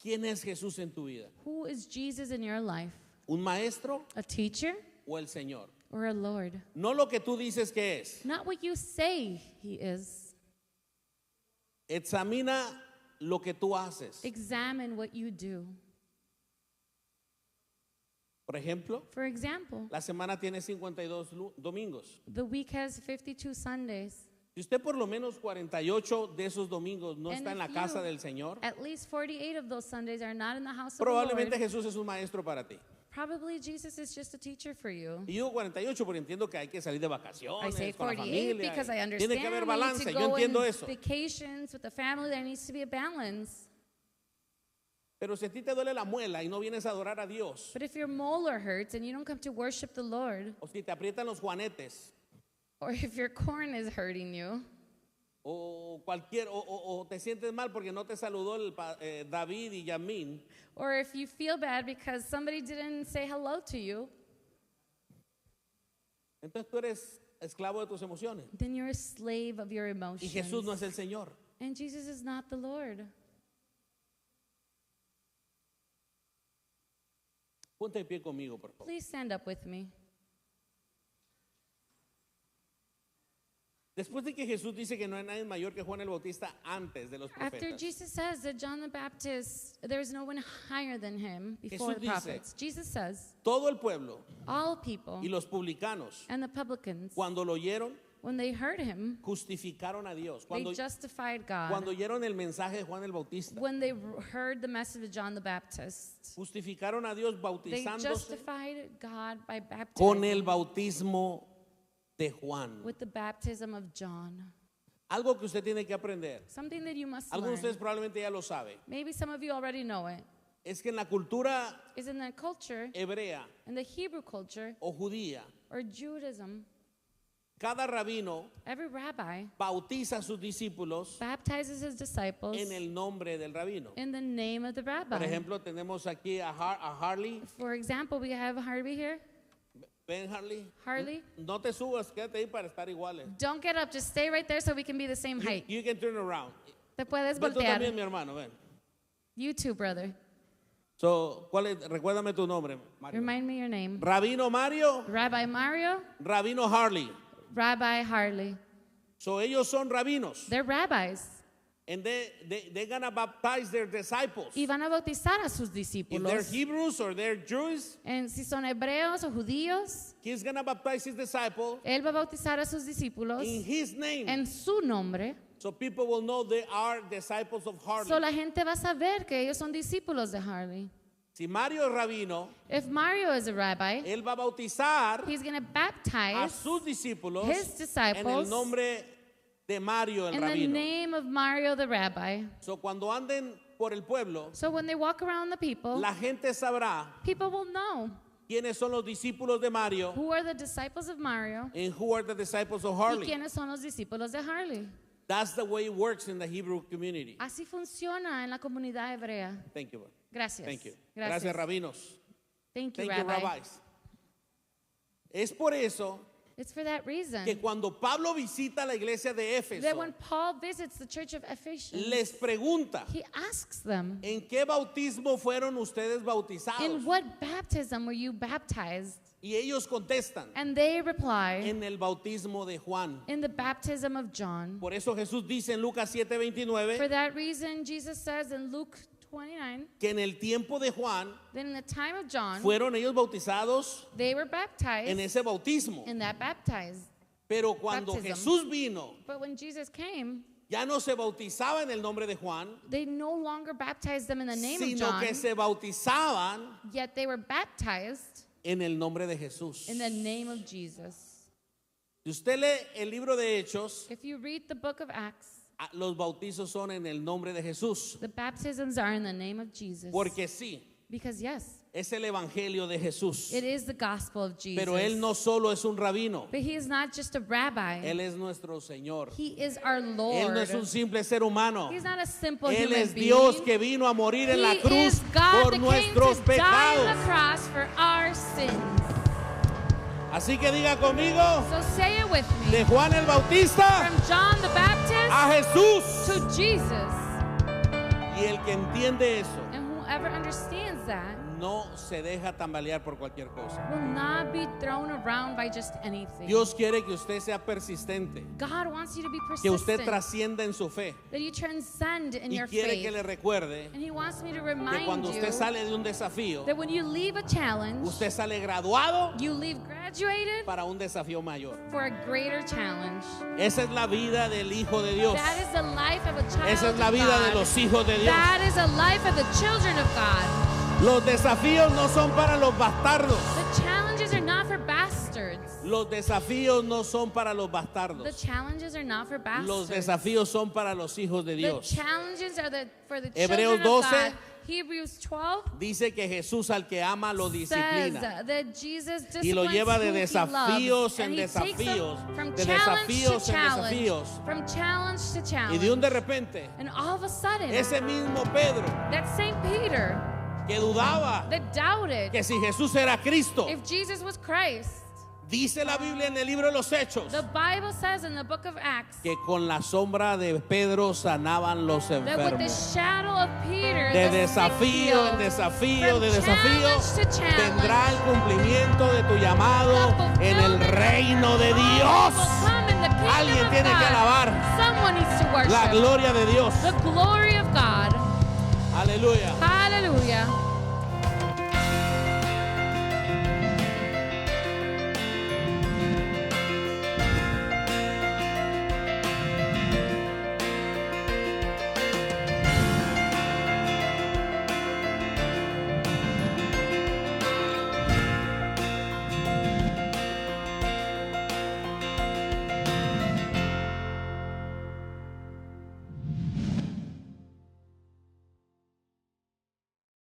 [SPEAKER 1] ¿Quién es Jesús en tu vida?
[SPEAKER 2] Who is Jesus in your life?
[SPEAKER 1] ¿Un maestro
[SPEAKER 2] A teacher
[SPEAKER 1] o el Señor?
[SPEAKER 2] or a Lord?
[SPEAKER 1] No lo que tú dices que es.
[SPEAKER 2] Not what you say he is.
[SPEAKER 1] Examina lo que tú haces.
[SPEAKER 2] Examine what you do.
[SPEAKER 1] Por ejemplo,
[SPEAKER 2] For example,
[SPEAKER 1] la semana tiene 52 domingos.
[SPEAKER 2] the week has 52 Sundays.
[SPEAKER 1] Si usted por lo menos 48 de esos domingos no
[SPEAKER 2] And
[SPEAKER 1] está en la
[SPEAKER 2] if
[SPEAKER 1] casa
[SPEAKER 2] you-
[SPEAKER 1] del Señor,
[SPEAKER 2] At least 48 of those Sundays are not in the house of the
[SPEAKER 1] probablemente
[SPEAKER 2] Lord.
[SPEAKER 1] Jesús es un maestro para ti.
[SPEAKER 2] Probably Jesus is just a teacher for you.
[SPEAKER 1] Y digo 48 porque entiendo que hay que salir de
[SPEAKER 2] I
[SPEAKER 1] vacaciones
[SPEAKER 2] say
[SPEAKER 1] con la
[SPEAKER 2] 48
[SPEAKER 1] familia.
[SPEAKER 2] because I
[SPEAKER 1] Tiene
[SPEAKER 2] understand
[SPEAKER 1] que haber
[SPEAKER 2] we need
[SPEAKER 1] balance,
[SPEAKER 2] to
[SPEAKER 1] yo
[SPEAKER 2] go
[SPEAKER 1] entiendo
[SPEAKER 2] on
[SPEAKER 1] eso.
[SPEAKER 2] vacations with the family. There needs to be a balance.
[SPEAKER 1] Pero si a ti te duele la muela y no vienes a adorar a Dios,
[SPEAKER 2] But if your molar hurts and you don't come to worship the Lord,
[SPEAKER 1] o si te aprietan los juanetes,
[SPEAKER 2] or if your corn is hurting you,
[SPEAKER 1] o te sientes mal porque no te saludó David y Yamín,
[SPEAKER 2] or if you feel bad because somebody didn't say hello to you,
[SPEAKER 1] entonces tú eres esclavo de tus emociones.
[SPEAKER 2] then you're a slave of your
[SPEAKER 1] Y
[SPEAKER 2] emotions.
[SPEAKER 1] Jesús no es el Señor.
[SPEAKER 2] And Jesus is not the Lord.
[SPEAKER 1] Ponte de pie conmigo, por favor.
[SPEAKER 2] Please stand up with me.
[SPEAKER 1] Después de que Jesús dice que no hay nadie mayor que Juan el Bautista antes de los
[SPEAKER 2] After
[SPEAKER 1] profetas,
[SPEAKER 2] Jesus says that John the Baptist, there is no one higher than him before
[SPEAKER 1] Jesús
[SPEAKER 2] the
[SPEAKER 1] dice,
[SPEAKER 2] prophets. Jesus says,
[SPEAKER 1] todo el pueblo
[SPEAKER 2] all people
[SPEAKER 1] y los publicanos,
[SPEAKER 2] and the publicans,
[SPEAKER 1] cuando lo oyeron,
[SPEAKER 2] when they heard him,
[SPEAKER 1] justificaron a Dios.
[SPEAKER 2] they
[SPEAKER 1] Cuando
[SPEAKER 2] justified God.
[SPEAKER 1] oyeron el mensaje de Juan el Bautista,
[SPEAKER 2] When they heard the message of John the Baptist,
[SPEAKER 1] justificaron a Dios
[SPEAKER 2] they
[SPEAKER 1] bautizándose
[SPEAKER 2] justified God by
[SPEAKER 1] con el
[SPEAKER 2] baptizing
[SPEAKER 1] bautismo de Juan.
[SPEAKER 2] with the baptism of John.
[SPEAKER 1] Algo que usted tiene que aprender,
[SPEAKER 2] Something that you must
[SPEAKER 1] algunos de
[SPEAKER 2] learn.
[SPEAKER 1] ustedes probablemente ya lo saben,
[SPEAKER 2] Maybe some of you already know it.
[SPEAKER 1] es que en la cultura
[SPEAKER 2] Is in the culture,
[SPEAKER 1] hebrea
[SPEAKER 2] in the Hebrew culture
[SPEAKER 1] o judía,
[SPEAKER 2] or Judaism,
[SPEAKER 1] cada rabino
[SPEAKER 2] every rabbi
[SPEAKER 1] bautiza a sus discípulos
[SPEAKER 2] baptizes his disciples
[SPEAKER 1] en el nombre del rabino.
[SPEAKER 2] in the name of the rabbi.
[SPEAKER 1] Por ejemplo, tenemos aquí a Harley.
[SPEAKER 2] For example, we have Harvey here.
[SPEAKER 1] Ven, Harley.
[SPEAKER 2] Harley,
[SPEAKER 1] No te subas, quédate ahí para estar iguales.
[SPEAKER 2] don't get up, just stay right there so we can be the same height.
[SPEAKER 1] You can turn around.
[SPEAKER 2] Te puedes
[SPEAKER 1] Ven tú también,
[SPEAKER 2] voltear.
[SPEAKER 1] mi hermano, ven.
[SPEAKER 2] You too, brother.
[SPEAKER 1] So, recuérdame tu nombre, Mario.
[SPEAKER 2] Remind me your name.
[SPEAKER 1] Rabino Mario,
[SPEAKER 2] Rabbi Mario,
[SPEAKER 1] Rabino Harley.
[SPEAKER 2] Rabbi Harley.
[SPEAKER 1] So, ellos son rabinos.
[SPEAKER 2] They're rabbis.
[SPEAKER 1] And they're going to baptize their disciples.
[SPEAKER 2] Y van a bautizar a sus
[SPEAKER 1] If they're
[SPEAKER 2] discípulos.
[SPEAKER 1] Hebrews or they're Jews,
[SPEAKER 2] And si son hebreos o judíos,
[SPEAKER 1] he's going to baptize his disciple
[SPEAKER 2] él va a bautizar a sus discípulos
[SPEAKER 1] in his name.
[SPEAKER 2] en su nombre.
[SPEAKER 1] So people will know they are disciples of Harley.
[SPEAKER 2] So la gente va a saber que ellos son discípulos de Harley.
[SPEAKER 1] Si Mario es rabino,
[SPEAKER 2] If Mario is a rabbi,
[SPEAKER 1] él va a bautizar
[SPEAKER 2] he's going to
[SPEAKER 1] a
[SPEAKER 2] baptize
[SPEAKER 1] sus discípulos
[SPEAKER 2] his
[SPEAKER 1] en el
[SPEAKER 2] disciples
[SPEAKER 1] nombre de Mario el
[SPEAKER 2] in the
[SPEAKER 1] rabino.
[SPEAKER 2] name of Mario the rabbi.
[SPEAKER 1] So cuando anden por el pueblo,
[SPEAKER 2] So when they walk around the people,
[SPEAKER 1] la gente sabrá
[SPEAKER 2] people will know
[SPEAKER 1] quiénes son los discípulos de Mario
[SPEAKER 2] who are the disciples of Mario
[SPEAKER 1] and who are the disciples of
[SPEAKER 2] y
[SPEAKER 1] Harley.
[SPEAKER 2] quiénes son los discípulos de Harley.
[SPEAKER 1] That's the way it works in the Hebrew community.
[SPEAKER 2] Así funciona en la comunidad hebrea.
[SPEAKER 1] Thank you.
[SPEAKER 2] Gracias.
[SPEAKER 1] Thank you.
[SPEAKER 2] Gracias.
[SPEAKER 1] Gracias, rabinos.
[SPEAKER 2] Thank you,
[SPEAKER 1] Thank you,
[SPEAKER 2] Rabbi.
[SPEAKER 1] rabbis. Es por eso
[SPEAKER 2] It's for that reason
[SPEAKER 1] que cuando Pablo visita la iglesia de Éfeso,
[SPEAKER 2] that when Paul visits the church of Ephesus,
[SPEAKER 1] les pregunta,
[SPEAKER 2] he asks them,
[SPEAKER 1] ¿en qué bautismo fueron ustedes bautizados?
[SPEAKER 2] in what baptism were you baptized?
[SPEAKER 1] Y ellos contestan,
[SPEAKER 2] And they reply,
[SPEAKER 1] en el bautismo de Juan.
[SPEAKER 2] in the baptism of John.
[SPEAKER 1] Por eso Jesús dice en Lucas
[SPEAKER 2] For
[SPEAKER 1] 7:29
[SPEAKER 2] that reason, Jesus says in Luke 29,
[SPEAKER 1] que en el tiempo de Juan
[SPEAKER 2] that in the time of John,
[SPEAKER 1] fueron ellos bautizados
[SPEAKER 2] they were baptized
[SPEAKER 1] en ese bautismo.
[SPEAKER 2] in that baptized.
[SPEAKER 1] Pero cuando
[SPEAKER 2] baptism.
[SPEAKER 1] Jesús vino,
[SPEAKER 2] But when Jesus came,
[SPEAKER 1] ya no se bautizaba en el nombre de Juan,
[SPEAKER 2] they no longer baptized them in the name of
[SPEAKER 1] sino
[SPEAKER 2] John,
[SPEAKER 1] que se bautizaban
[SPEAKER 2] yet they were baptized
[SPEAKER 1] en el nombre de Jesús.
[SPEAKER 2] in the name of Jesus.
[SPEAKER 1] Si usted lee el libro de Hechos,
[SPEAKER 2] If you read the book of Acts,
[SPEAKER 1] los bautizos son en el nombre de Jesús.
[SPEAKER 2] the baptisms are in the name of Jesus.
[SPEAKER 1] Porque sí,
[SPEAKER 2] Because yes,
[SPEAKER 1] es el evangelio de Jesús.
[SPEAKER 2] it is the gospel of Jesus.
[SPEAKER 1] Pero él no solo es un rabino,
[SPEAKER 2] But he is not just a rabbi.
[SPEAKER 1] él es nuestro Señor.
[SPEAKER 2] He is our
[SPEAKER 1] Él
[SPEAKER 2] Lord.
[SPEAKER 1] no es un simple ser humano.
[SPEAKER 2] He's not a simple
[SPEAKER 1] Él
[SPEAKER 2] human
[SPEAKER 1] es
[SPEAKER 2] being.
[SPEAKER 1] Dios que vino a morir en la
[SPEAKER 2] He
[SPEAKER 1] cruz
[SPEAKER 2] is God
[SPEAKER 1] por
[SPEAKER 2] that
[SPEAKER 1] nuestros
[SPEAKER 2] came to die on
[SPEAKER 1] pecados.
[SPEAKER 2] the cross for our sins.
[SPEAKER 1] Así que diga conmigo,
[SPEAKER 2] So say it with me.
[SPEAKER 1] de Juan el Bautista
[SPEAKER 2] From John the Baptist
[SPEAKER 1] a Jesús.
[SPEAKER 2] to Jesus.
[SPEAKER 1] Y el que entiende eso
[SPEAKER 2] And whoever understands that
[SPEAKER 1] no se deja tambalear por cualquier cosa.
[SPEAKER 2] will not be thrown around by just anything.
[SPEAKER 1] Dios quiere que usted sea persistente,
[SPEAKER 2] God wants you to be
[SPEAKER 1] que usted
[SPEAKER 2] persistent.
[SPEAKER 1] trascienda en su fe
[SPEAKER 2] That you transcend in
[SPEAKER 1] y
[SPEAKER 2] your
[SPEAKER 1] quiere
[SPEAKER 2] faith.
[SPEAKER 1] que le recuerde
[SPEAKER 2] And he wants me to
[SPEAKER 1] que
[SPEAKER 2] remind
[SPEAKER 1] cuando
[SPEAKER 2] you
[SPEAKER 1] usted sale de un desafío,
[SPEAKER 2] that when you leave a challenge,
[SPEAKER 1] usted sale graduado
[SPEAKER 2] you leave graduated
[SPEAKER 1] para un desafío mayor.
[SPEAKER 2] for a greater challenge.
[SPEAKER 1] Esa es la vida del Hijo de Dios.
[SPEAKER 2] That is the life of a child
[SPEAKER 1] Esa es la
[SPEAKER 2] of
[SPEAKER 1] vida
[SPEAKER 2] God.
[SPEAKER 1] de los hijos de Dios.
[SPEAKER 2] That is the life of the children of God.
[SPEAKER 1] Los desafíos no son para los bastardos.
[SPEAKER 2] The challenges are not for bastards.
[SPEAKER 1] Los desafíos no son para los
[SPEAKER 2] The
[SPEAKER 1] bastardos.
[SPEAKER 2] challenges are not for
[SPEAKER 1] Los
[SPEAKER 2] bastards.
[SPEAKER 1] desafíos son para los hijos de
[SPEAKER 2] The
[SPEAKER 1] Dios.
[SPEAKER 2] challenges are for the
[SPEAKER 1] Hebreos
[SPEAKER 2] children of
[SPEAKER 1] 12,
[SPEAKER 2] God. Hebrews 12
[SPEAKER 1] dice que Jesús al que ama lo disciplina.
[SPEAKER 2] says that Jesus
[SPEAKER 1] Y lo
[SPEAKER 2] disciplines
[SPEAKER 1] lleva de
[SPEAKER 2] who he
[SPEAKER 1] desafíos
[SPEAKER 2] loves,
[SPEAKER 1] en
[SPEAKER 2] and he takes
[SPEAKER 1] desafíos,
[SPEAKER 2] them from
[SPEAKER 1] de
[SPEAKER 2] challenge
[SPEAKER 1] desafíos
[SPEAKER 2] to
[SPEAKER 1] en
[SPEAKER 2] challenge,
[SPEAKER 1] desafíos.
[SPEAKER 2] from challenge to
[SPEAKER 1] Y
[SPEAKER 2] challenge.
[SPEAKER 1] de un de repente,
[SPEAKER 2] And all of a sudden,
[SPEAKER 1] ese mismo Pedro
[SPEAKER 2] that same Peter
[SPEAKER 1] que dudaba
[SPEAKER 2] that doubted
[SPEAKER 1] que si Jesús era Cristo,
[SPEAKER 2] if Jesus was Christ,
[SPEAKER 1] dice la Biblia en el libro de los Hechos
[SPEAKER 2] the Bible says in the book of Acts
[SPEAKER 1] que con la sombra de Pedro sanaban los
[SPEAKER 2] that with the
[SPEAKER 1] enfermos.
[SPEAKER 2] shadow of Peter,
[SPEAKER 1] De
[SPEAKER 2] the sick
[SPEAKER 1] desafío en
[SPEAKER 2] healed.
[SPEAKER 1] desafío,
[SPEAKER 2] From
[SPEAKER 1] de desafío,
[SPEAKER 2] challenge to challenge.
[SPEAKER 1] vendrá el cumplimiento de tu llamado en el reino de Dios. Alguien tiene que alabar
[SPEAKER 2] Someone needs to worship
[SPEAKER 1] la gloria de Dios.
[SPEAKER 2] the glory of God.
[SPEAKER 1] Aleluya.
[SPEAKER 2] Hallelujah.